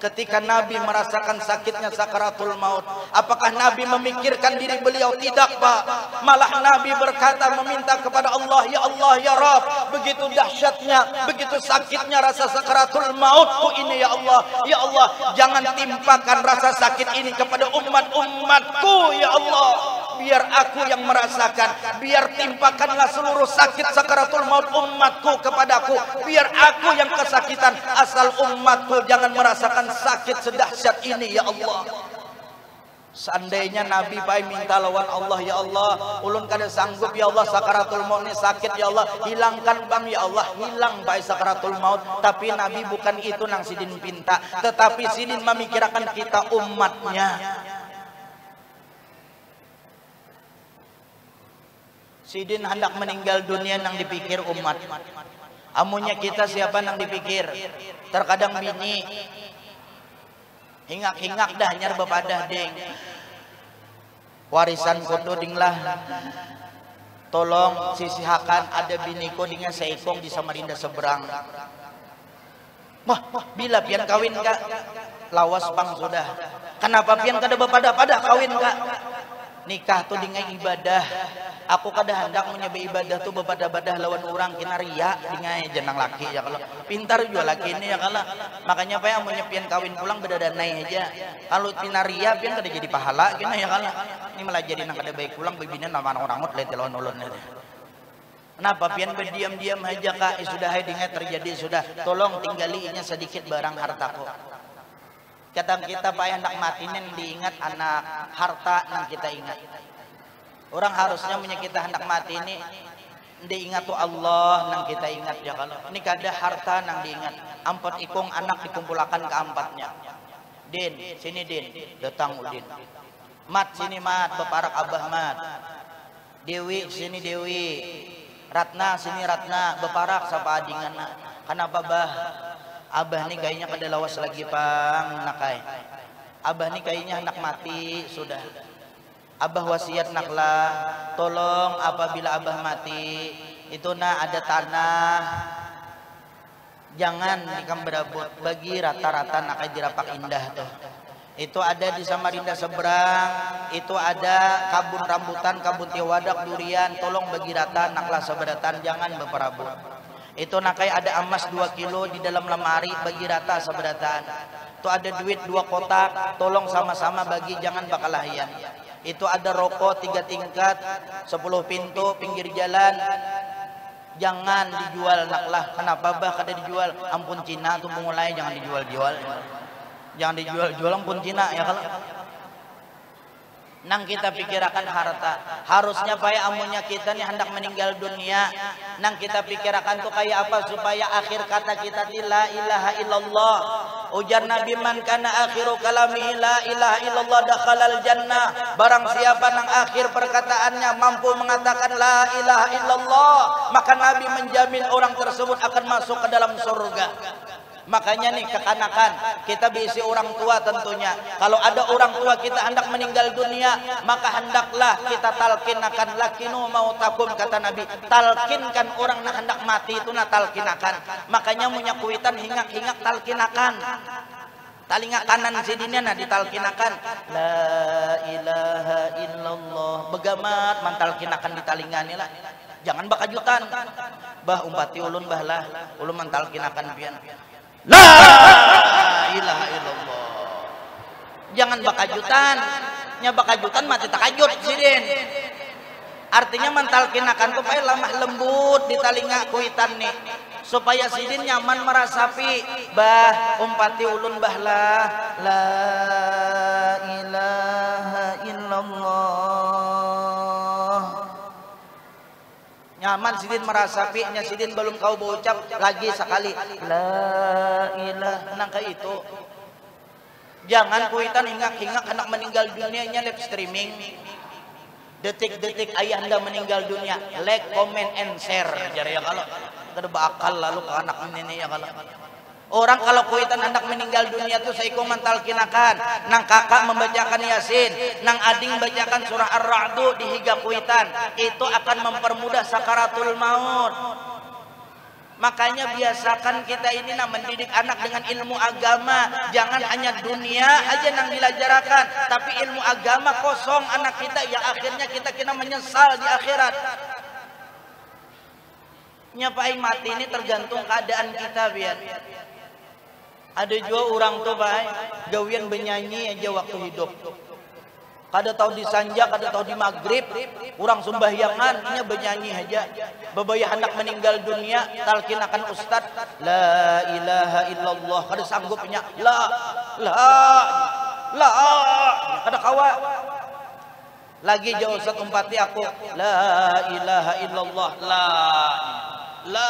Ketika Nabi merasakan sakitnya sakaratul maut, apakah Nabi memikirkan diri beliau? Tidak, Pak. Malah Nabi berkata, meminta kepada Allah, "Ya Allah, ya Rabb, begitu dahsyatnya, begitu sakitnya rasa sakaratul mautku ini ya Allah. Ya Allah, jangan timpakan rasa sakit ini kepada umat-umatku ya Allah. Biar aku yang merasakan, biar timpakanlah seluruh sakit sakaratul maut umatku kepadaku. Biar aku yang kesakitan, asal umatku jangan merasakan sakit sedahsyat ini ya Allah." Seandainya Nabi baik minta lawan Allah, "Ya Allah, ulun kada sanggup ya Allah, sakaratul maut ini sakit ya Allah, hilangkan bang ya Allah." Hilang baik sakaratul maut. Tapi Nabi bukan itu nang sidin pinta, tetapi sidin memikirkan kita umatnya. Sidin hendak meninggal dunia nang dipikir umat. Amunya kita siapa nang dipikir? Terkadang bini hingak-hingak dah nyar bepadah ding. Warisan kudu ding lah. Tolong sisihakan ada biniku dengan seikong di Samarinda seberang. Wah, bila pian kawin kak? Lawas pang sudah. Kenapa pian kada bepadah-padah kawin kak? Nikah tuh dengan ibadah. Aku kada hendak menyebut ibadah tuh bepadah-padah lawan orang kena ria dengan jenang laki ya kalau pintar juga laki ini ya kalau. Makanya apa yang menyepian kawin pulang berdadanai aja. Kalau kena ria pian kada jadi pahala kena ya kalau. Ini malah jadi nang kada baik pulang bibina nama orang ngut lihat lawan ulun. Kenapa pian berdiam-diam aja kak? Sudah dengan terjadi sudah. Tolong tinggalinya sedikit barang hartaku. Kadang kita pak hendak mati ini diingat anak harta yang kita ingat. Orang harusnya punya kita hendak mati ini diingat tuh Allah nang kita ingat ya kalau. Ini kada harta nang diingat. Ampat ikung anak dikumpulkan ke ampatnya. Din, sini Din, datang Udin. Mat sini Mat, beparak Abah Mat. Dewi sini Dewi. Ratna sini Ratna, beparak sapa adingan. Kenapa Bah? Abah nih kayaknya kada lawas lagi pang nakai. Abah nih kayaknya hendak mati sudah. Abah wasiat naklah, tolong apabila Abah mati itu ada tanah, jangan nikam berabot bagi rata-rata nakai dirapak indah tuh. Itu ada di Samarinda seberang, itu ada kabun rambutan, kabun tiwadak, durian, tolong bagi rata naklah seberatan, jangan berperabot. Itu nakai ada emas 2 kilo di dalam lemari bagi rata seberatan. Itu ada duit 2 kotak, tolong sama-sama bagi, jangan bakal lahian. Itu ada rokok 3 tingkat, 10 pintu, pinggir jalan. Jangan dijual naklah. Kenapa bah kada dijual? Ampun Cina tuh mulai jangan dijual-jual. Jangan dijual-jual ampun Cina ya kalau. Nang kita pikirkan harta. Harusnya paya amunnya kita nih hendak meninggal dunia. Nang kita pikirkan tuh kayak apa supaya akhir kata kita la ilaha illallah. Ujar Nabi, man kana akhiru kalamihi la ilaha illallah dakhalal jannah. Barang siapa nang akhir perkataannya mampu mengatakan la ilaha illallah, maka Nabi menjamin orang tersebut akan masuk ke dalam surga. Makanya nih kekanakan kita bisi orang tua tentunya. Kalau ada orang tua kita hendak meninggal dunia, maka hendaklah kita talkinakan lakinu mautakum, kata Nabi. Talkinkan orang nak hendak mati itu nak talkinakan. Makanya punya kuitan hingak-hingak talkinakan. Talinga kanan sidinnya nah ditalkinakan la ilaha illallah. Begamat mantalkinakan di talingan lah. Jangan bakajutan. Bah umpati ulun bah lah. Ulun mantalkinakan pian. La ilaha illallah. Jangan bakajutan. Nya bakajutan mati takajut sidin. Artinya mantalkinakan tuh payah lemah lembut di talinga kuitan nih, supaya sidin nyaman merasapi. Bah umpati ulun bah lah la ilaha illallah. Nyaman sidin merasapi, nya sidin belum kau berucap lagi sekali la ilaha, nangka itu. Jangan kuitan hingak-hingak anak meninggal dunianya live streaming. Detik-detik ayah anda meninggal dunia, like, comment, and share. Jadi ya kalau kada bakal lalu ke anak ini ya kalau. Orang kalau kuitan anak meninggal dunia tuh seiko mantalkinakan. Nang kakak membacakan Yasin, nang ading bacakan surah Ar-Ra'du di higa kuitan. Itu akan mempermudah sakaratul maut. Makanya biasakan kita ini nah mendidik anak dengan ilmu agama. Jangan hanya dunia aja nang dilajarakan, tapi ilmu agama kosong anak kita, ya akhirnya kita kena menyesal di akhirat. Nyapai mati ini tergantung keadaan kita biar. Ada juga orang tuh baik gawian benyanyi aja waktu hidup. Kada tahu di sanja, kada tahu di maghrib, orang sembahyangan, inya benyanyi aja. Babaya hendak meninggal dunia, talkinakan ustad, la ilaha illallah, kada sanggupnya, la, kada kawa. Lagi jauh ustad umpati aku, la ilaha illallah, la,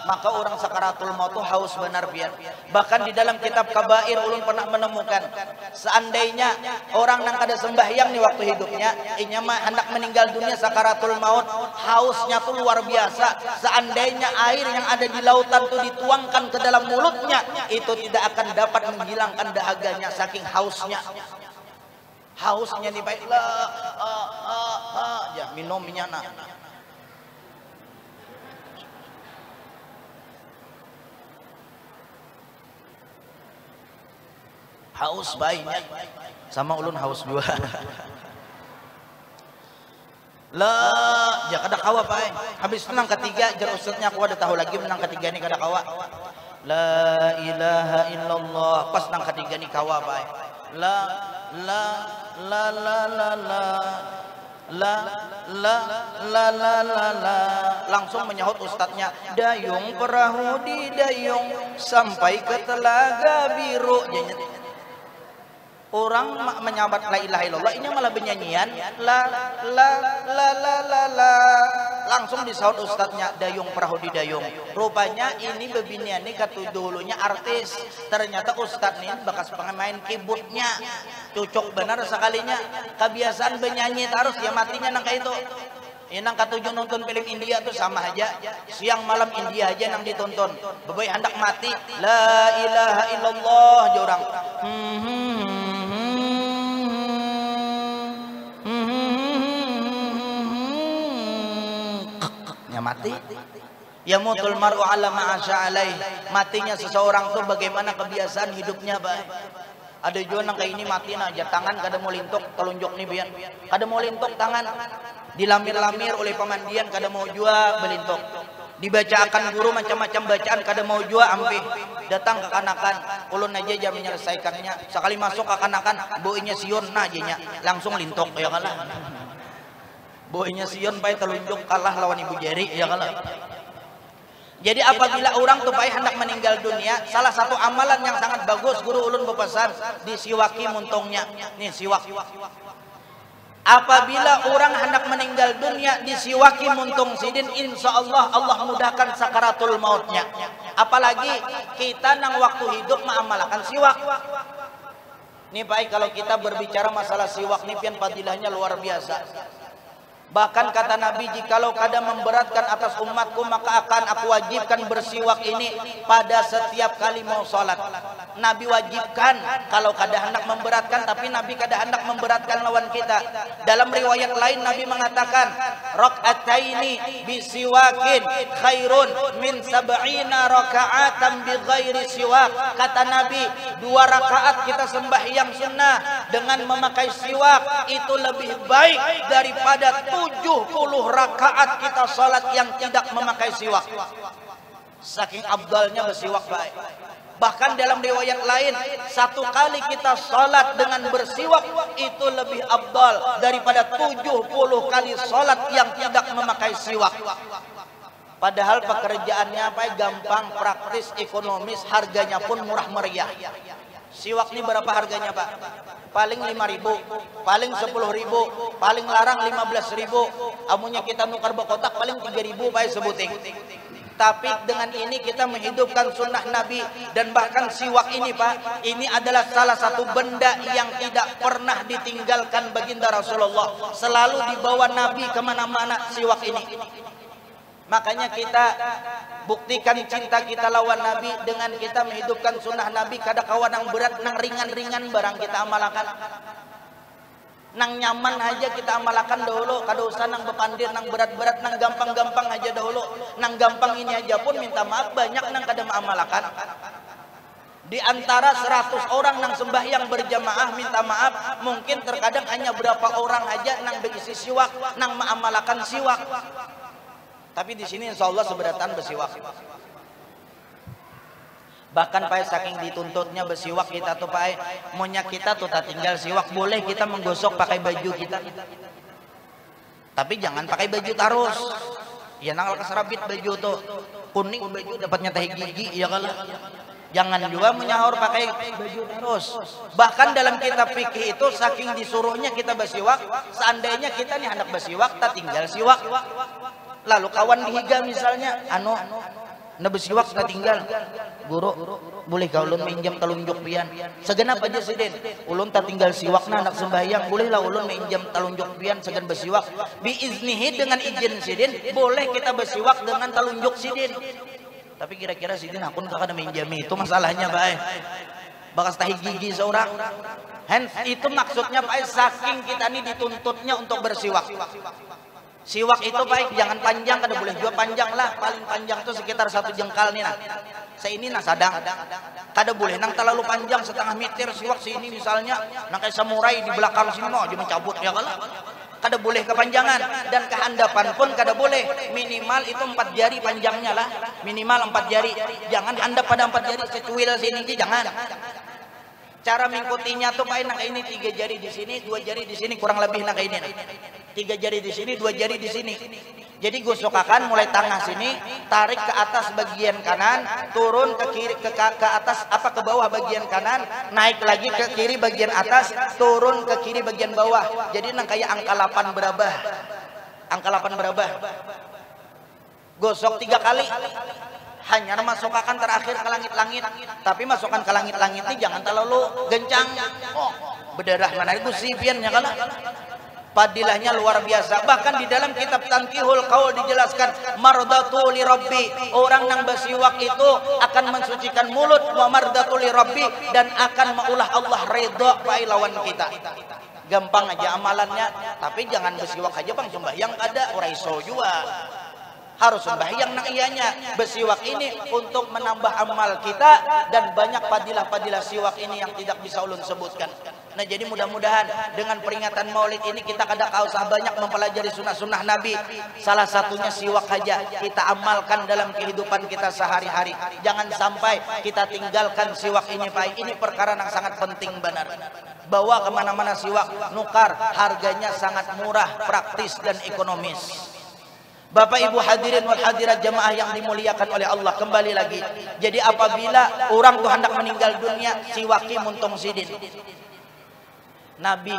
maka orang sakaratul maut itu haus benar biar. Bahkan di dalam kitab kabair ulun pernah menemukan, seandainya orang yang kada sembahyang nih waktu hidupnya, inya mah hendak meninggal dunia sakaratul maut, hausnya tuh luar biasa. Seandainya air yang ada di lautan tuh dituangkan ke dalam mulutnya, itu tidak akan dapat menghilangkan dahaganya saking hausnya. Hausnya nih baik ya minum minyana. Haus baiknya sama ulun haus juga. Lah, ya kada kawa pai. Habis menang ketiga jar ustadznya aku ada tahu lagi menang ketiga nih kada kawa. La ilaha illallah. Pas nang ketiga nih kawa pai. La langsung menyahut ustadznya, dayung perahu di dayung sampai ke telaga biru. Orang menyabat la ilaha illallah, ini malah benyanyian la langsung disahut ustadznya, dayung perahu di dayung. Rupanya ini bebinian ini kata dulunya artis, ternyata ustadz nih bekas pemain keyboardnya, cocok benar sekalinya. Kebiasaan benyanyi terus ya matinya nang kayak itu. Ini nang katujuh nonton film India tuh sama aja, siang malam India aja nang ditonton. Bebai hendak mati, la ilaha illallah aja orang. Mati ya mutul mar'u ala ma'asya alaih. Matinya seseorang tuh bagaimana kebiasaan hidupnya baik. Ada juga nang kayak ini mati aja tangan kada mau lintok telunjuk nih biar kada mau lintok tangan dilamir-lamir oleh pemandian kada mau juga belintok. Dibaca akan guru macam-macam bacaan kada mau jua ampe datang ke kanakan ulun aja jam menyelesaikannya sekali masuk ke kanakan boinya sion nah aja langsung lintok ya kalah boinya sion pai telunjuk kalah lawan ibu jari ya kalah. Jadi apabila orang tuh pai hendak meninggal dunia salah satu amalan yang sangat bagus guru ulun berpesan disiwaki muntungnya nih siwak. Apabila orang hendak meninggal dunia disiwaki muntung sidin, insya Allah Allah mudahkan sakaratul mautnya. Apalagi kita nang waktu hidup mengamalkan siwak. Nih Pak, kalau kita berbicara masalah siwak nih pian fadilahnya luar biasa. Bahkan kata Nabi, jikalau kada memberatkan atas umatku maka akan aku wajibkan bersiwak ini pada setiap kali mau sholat. Nabi wajibkan kalau kada hendak memberatkan, tapi Nabi kada hendak memberatkan lawan kita. Dalam riwayat lain Nabi mengatakan, rakaataini bisiwakin khairun min sab'ina raka'atan bighairi siwak. Kata Nabi, 2 rakaat kita sembahyang sunnah dengan memakai siwak itu lebih baik daripada 70 rakaat kita salat yang tidak memakai siwak. Saking abdalnya bersiwak baik. Bahkan dalam riwayat lain, 1 kali kita salat dengan bersiwak itu lebih abdal daripada 70 kali salat yang tidak memakai siwak. Padahal pekerjaannya apa? Gampang, praktis, ekonomis, harganya pun murah meriah. Siwak ini berapa harganya Pak? Paling 5.000, paling 10.000, paling larang 15.000. Amunnya kita nukar berkotak paling 3.000 Pak sebuting. Tapi dengan ini kita menghidupkan sunnah Nabi. Dan bahkan siwak ini Pak, ini adalah salah satu benda yang tidak pernah ditinggalkan baginda Rasulullah. Selalu dibawa Nabi kemana-mana siwak ini. Makanya kita buktikan cinta kita lawan Nabi dengan kita menghidupkan sunnah Nabi. Kada kawan nang berat, nang ringan-ringan barang kita amalkan. Nang nyaman aja kita amalkan dahulu. Kada usah nang bepandir, nang berat-berat, nang gampang-gampang aja dahulu. Nang gampang ini aja pun minta maaf banyak nang kada mengamalkan. Di antara 100 orang nang sembahyang berjamaah minta maaf, mungkin terkadang hanya berapa orang aja nang berisi siwak, nang mengamalkan siwak. Tapi di sini insya Allah seberatan bersiwak. Bahkan Pak saking dituntutnya bersiwak kita tuh Pak, maunya kita tuh tak tinggal siwak, boleh kita menggosok pakai baju kita. Tapi jangan pakai baju tarus. Ya nang keserabit baju tuh kuning baju dapatnya teh gigi ya kalau. Jangan juga menyahur pakai baju terus. Bahkan dalam kitab fikih itu saking disuruhnya kita bersiwak, seandainya kita nih hendak bersiwak, tak tinggal siwak. Lalu kawan dihiga misalnya, na bersiwak tak tinggal. Guru, boleh kau ulun minjam telunjuk pian. Segenap aja sidin. Ulun tak tinggal siwakna anak sembahyang, bolehlah ulun minjam telunjuk pian segan bersiwak. Biiznihi dengan izin sidin, boleh kita bersiwak dengan telunjuk sidin. Tapi kira-kira sidin akun kakak ada minjami itu masalahnya Pak. Bakas tahi gigi seorang. Hence itu maksudnya Pak, saking kita ini dituntutnya untuk bersiwak. Siwak itu baik jangan panjang, kada boleh juga panjang lah. Paling panjang tuh sekitar 1 jengkal nih nah. Seini nah sadang. Kada boleh nang terlalu panjang setengah meter siwak sini misalnya. Nang kayak samurai di belakang sini mau aja mencabut ya kalau. Kada boleh kepanjangan dan kehandapan pun kada boleh. Minimal itu 4 jari panjangnya lah. Minimal 4 jari. Jangan handap pada 4 jari secuil sini jangan. Cara mengikutinya tuh Pak, nak ini 3 jari di sini, 2 jari di sini, kurang lebih nak ini. 3 jari di sini, 2 jari di sini. Jadi gosokakan mulai tengah sini, tarik ke atas bagian kanan, turun ke kiri ke atas apa ke bawah bagian kanan, naik lagi ke kiri bagian atas, turun ke kiri bagian bawah. Jadi nang kayak angka 8 berabah. Angka 8 berabah. Gosok 3 kali. Hanya masukkan terakhir ke langit-langit, tapi masukkan ke langit-langit ini jangan terlalu gencang. Oh, berdarah mana itu sipiannya kalau. Padilahnya luar biasa. Bahkan di dalam kitab Tankihul Qaul dijelaskan mardatu li rabbi, orang yang bersiwak itu akan mensucikan mulut, wa mardatu li rabbi, dan akan maulah Allah ridha pai lawan kita. Gampang aja amalannya, tapi jangan bersiwak aja Bang sembahyang ada ora iso juga. harus sembahyang nang iyanya. Bersiwak ini untuk menambah amal kita, dan banyak fadilah-fadilah siwak ini yang tidak bisa ulun sebutkan. Nah, jadi mudah-mudahan dengan peringatan Maulid ini kita kada usah banyak mempelajari sunnah-sunnah Nabi. Salah satunya siwak aja kita amalkan dalam kehidupan kita sehari-hari. Jangan sampai kita tinggalkan siwak ini, Pak. Ini perkara yang sangat penting benar. Bawa kemana-mana siwak, nukar, harganya sangat murah, praktis dan ekonomis. Bapak Ibu hadirin wal hadirat jamaah yang dimuliakan oleh Allah, kembali lagi. Jadi apabila orang tuh hendak meninggal dunia, siwaki muntung sidin. Nabi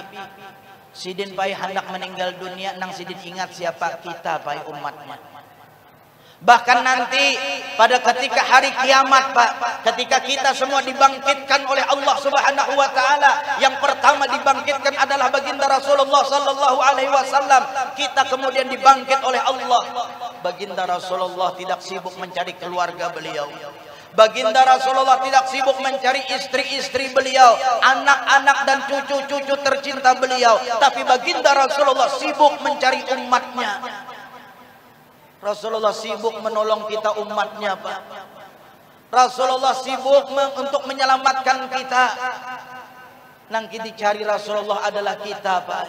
sidin pai hendak meninggal dunia, nang sidin ingat siapa kita pai umatnya. Bahkan nanti pada ketika hari kiamat, Pak, ketika kita semua dibangkitkan oleh Allah Subhanahu wa taala, yang pertama dibangkitkan adalah baginda Rasulullah sallallahu alaihi wasallam. Kita kemudian dibangkit oleh Allah. Baginda Rasulullah tidak sibuk mencari keluarga beliau. Baginda Rasulullah tidak sibuk mencari istri-istri beliau, anak-anak dan cucu-cucu tercinta beliau, tapi baginda Rasulullah sibuk mencari umatnya. Rasulullah sibuk menolong kita umatnya, Pak. Rasulullah sibuk untuk menyelamatkan kita. Nang kita cari Rasulullah adalah kita, Pak.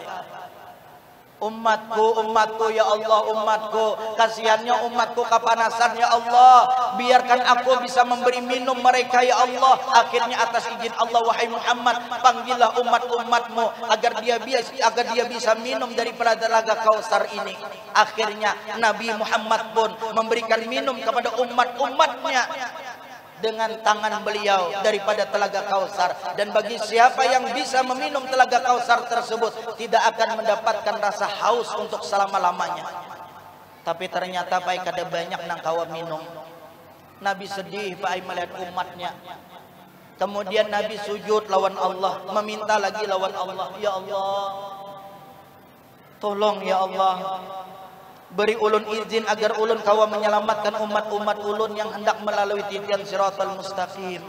Umatku, umatku ya Allah, umatku, kasihannya umatku kepanasan ya Allah, biarkan aku bisa memberi minum mereka ya Allah. Akhirnya atas izin Allah, wahai Muhammad, panggillah umat-umatmu agar dia bisa minum daripada telaga Kausar ini. Akhirnya Nabi Muhammad pun memberikan minum kepada umat-umatnya dengan tangan beliau daripada telaga Kausar. Dan bagi siapa yang bisa meminum telaga Kausar tersebut, tidak akan mendapatkan rasa haus untuk selama-lamanya. Tapi ternyata Pak kada banyak nang kawa minum. Nabi sedih Pak melihat umatnya. Kemudian Nabi sujud lawan Allah, meminta lagi lawan Allah, ya Allah, tolong ya Allah, beri ulun izin agar ulun kawa menyelamatkan umat-umat ulun yang hendak melalui titian siratal mustaqim.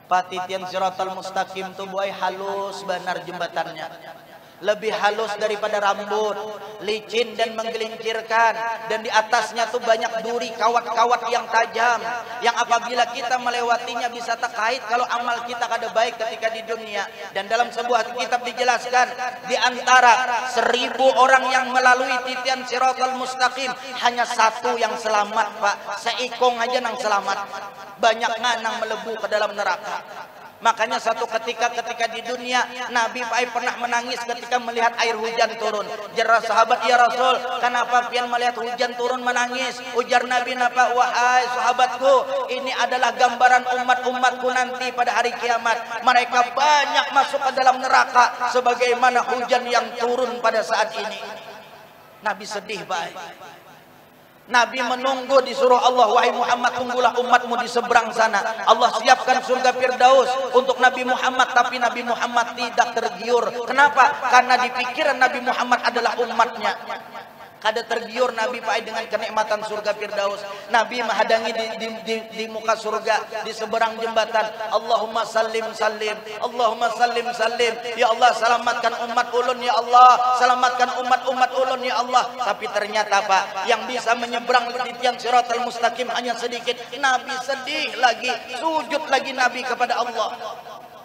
Pak, titian siratal mustaqim tu buai halus benar jembatannya. Lebih halus daripada rambut, licin dan menggelincirkan, dan di atasnya tuh banyak duri, kawat-kawat yang tajam, yang apabila kita melewatinya bisa terkait kalau amal kita kada baik ketika di dunia. Dan dalam sebuah kitab dijelaskan, di antara 1000 orang yang melalui titian siratal mustaqim, hanya 1 yang selamat, Pak. Seikong aja nang selamat, banyak nang melebu ke dalam neraka. Makanya satu ketika di dunia Nabi pernah menangis ketika melihat air hujan turun. Jera sahabat, ya Rasul, kenapa pian melihat hujan turun menangis? Ujar Nabi, napa? Wahai sahabatku, ini adalah gambaran umat-umatku nanti pada hari kiamat. Mereka banyak masuk ke dalam neraka sebagaimana hujan yang turun pada saat ini. Nabi sedih, baik. Nabi menunggu disuruh Allah, wahai Muhammad, tunggulah umatmu di seberang sana. Allah siapkan surga Firdaus untuk Nabi Muhammad, tapi Nabi Muhammad tidak tergiur. Kenapa? Karena di pikiran Nabi Muhammad adalah umatnya. Kada tergiur Nabi Pak dengan kenikmatan surga Firdaus. Nabi menghadangi di muka surga, di seberang jembatan, Allahumma sallim sallim, Allahumma sallim sallim, ya Allah selamatkan umat ulun ya Allah, selamatkan umat-umat ulun ya Allah. Tapi ternyata Pak, yang bisa menyeberang di tiang siratal mustaqim hanya sedikit. Nabi sedih lagi, sujud lagi Nabi kepada Allah.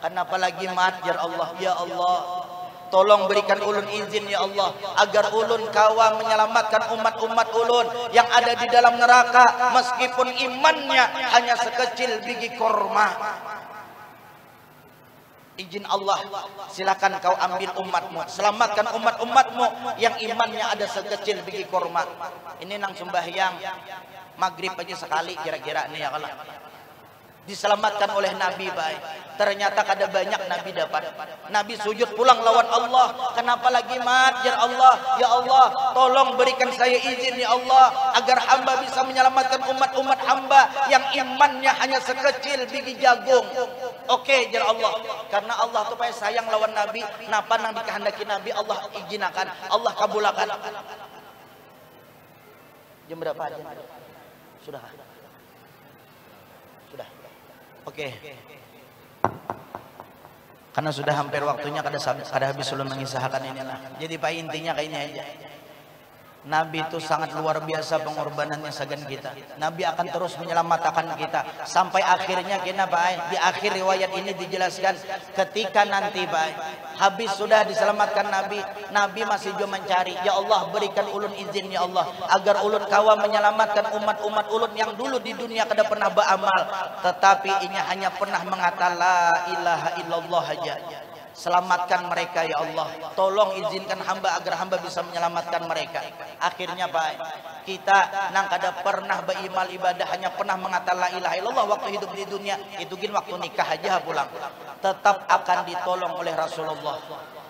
Kenapa lagi majar Allah, ya Allah, tolong berikan ulun izin ya Allah, agar ulun kawa menyelamatkan umat-umat ulun yang ada di dalam neraka, meskipun imannya hanya sekecil biji korma. Izin Allah, silakan kau ambil umatmu, selamatkan umat-umatmu yang imannya ada sekecil biji korma. Ini nang sembahyang maghrib aja sekali kira-kira nih ya kalau diselamatkan oleh Nabi baik. Ternyata kada banyak Nabi dapat. Nabi sujud pulang lawan Allah. Kenapa lagi majar Allah? Ya Allah, tolong berikan saya izin ya Allah, agar hamba bisa menyelamatkan umat-umat hamba yang imannya hanya sekecil biji jagung. Oke, jar Allah. Karena Allah tuh payah sayang lawan Nabi. Napa nang dikehendaki Nabi Allah izinakan, Allah kabulakan. Jam berapa aja? Sudah. Sudah. Oke. Karena sudah hampir waktunya kada habis ulun mengisahkan ini lah. Jadi Pak intinya kayak ini aja. Nabi itu sangat luar biasa pengorbanannya sagan kita. Nabi akan terus menyelamatkan kita sampai akhirnya kita Pak. Di akhir riwayat ini dijelaskan ketika nanti Pak habis sudah diselamatkan Nabi, Nabi masih juga mencari, ya Allah berikan ulun izin ya Allah agar ulun kawa menyelamatkan umat-umat ulun yang dulu di dunia kada pernah beramal, tetapi ini hanya pernah mengatakan la ilaha illallah aja. Selamatkan mereka ya Allah, tolong izinkan hamba agar hamba bisa menyelamatkan mereka. Akhirnya Pak, kita nang kada pernah berimal ibadah, hanya pernah mengatakan la ilaha illallah waktu hidup di dunia, itu gin waktu nikah aja pulang, tetap akan ditolong oleh Rasulullah.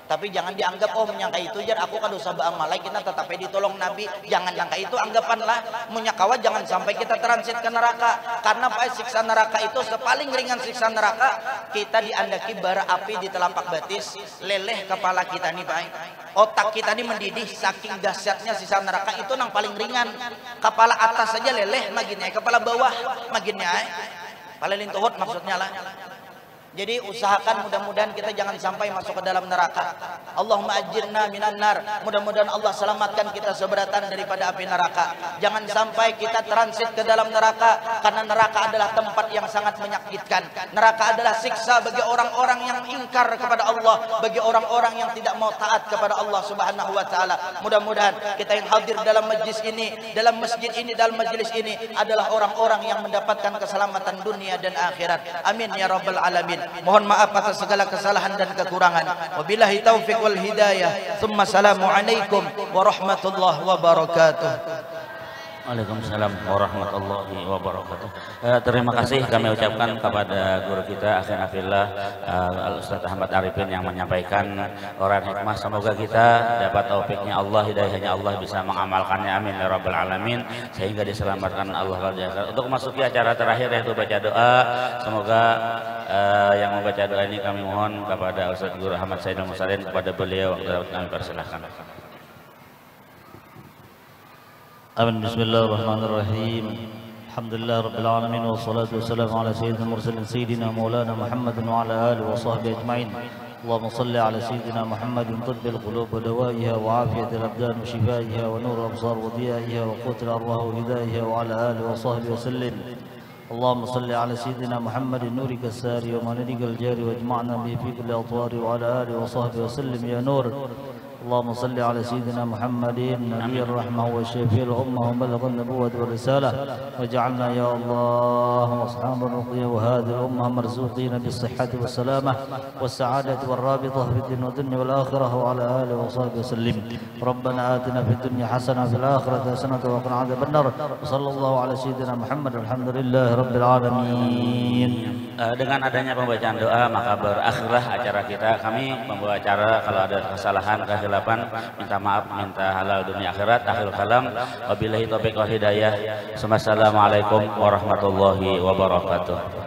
Tapi jangan dianggap oh menyangka itu jar aku kan dosa beramal kita tetap ditolong Nabi. Jangan nyangka itu anggapanlah menyakawa, jangan sampai kita transit ke neraka. Karena Pak, siksa neraka itu sepaling ringan siksa neraka kita diandaki bara api di telapak betis, leleh kepala kita nih Pak. Otak kita ini mendidih saking dahsyatnya siksa neraka itu nang paling ringan. Kepala atas saja leleh maginnya, kepala bawah maginnya. Paling lintuhut maksudnya lah. Jadi usahakan mudah-mudahan kita jangan sampai masuk ke dalam neraka. Allahumma ajirna minan nar. Mudah-mudahan Allah selamatkan kita seberatan daripada api neraka. Jangan sampai kita transit ke dalam neraka, karena neraka adalah tempat yang sangat menyakitkan. Neraka adalah siksa bagi orang-orang yang ingkar kepada Allah, bagi orang-orang yang tidak mau taat kepada Allah Subhanahu wa taala. Mudah-mudahan kita yang hadir dalam majlis ini, dalam masjid ini, dalam majelis ini adalah orang-orang yang mendapatkan keselamatan dunia dan akhirat. Amin ya rabbal alamin. Mohon maaf atas segala kesalahan dan kekurangan. Wabillahi taufik wal hidayah. Tsumma assalamualaikum warahmatullahi wabarakatuh. Waalaikumsalam warahmatullahi wabarakatuh. Terima kasih kami ucapkan kepada guru kita Akhi Nafillah Al-Ustaz Ahmad Arifin yang menyampaikan orang hikmah. Semoga kita dapat taufiknya Allah, hidayahnya Allah, bisa mengamalkannya, amin ya rabbal alamin, sehingga diselamatkan Allah. Untuk memasuki acara terakhir yaitu baca doa, semoga yang membaca doa ini kami mohon kepada Ustaz Guru Ahmad Saidul Mursalin, kepada beliau kami persilahkan. Amin. Bismillahirrahmanirrahim. Alhamdulillah rabbil alamin wassalatu wassalamu ala sayyidil mursalin sayyidina maulana Muhammadin wa ala alihi wa sahbihi ajmain. Allahumma salli ala sayyidina Muhammadin tibbil qulub wa dawaiha wa afiyatil abdan wa shifaiha wa nur absar wa diyaiha wa qutil arwah wa hidayaiha wa ala alihi wa sahbihi wa sallim. اللهم صل على سيدنا محمد نورك الساري ومنورك الجاري واجمعنا به في كل أطوار وعلى آله وصحبه وسلم يا نور. اللهم صل على سيدنا محمد نبي الرحمة وشفيع الأمة وبلغ النبوة والرسالة، واجعلنا يا الله أصحاب الرقية وهذه الأمة مرزوقين بالصحة والسلامة والسعادة والرابطة في الدين والدنيا والآخرة وعلى آله وصحبه وسلم. ربنا آتنا في الدنيا حسنة وفي الآخرة حسنة وقنا عذاب النار. وصلى الله على سيدنا محمد. الحمد لله رب العالمين. Dengan adanya pembacaan doa maka berakhirlah acara kita. Kami membawa acara, kalau ada kesalahan, kehilafan, minta maaf, minta halal dunia akhirat. Akhir kalam, wabillahi taufiq wal hidayah. Assalamualaikum warahmatullahi wabarakatuh.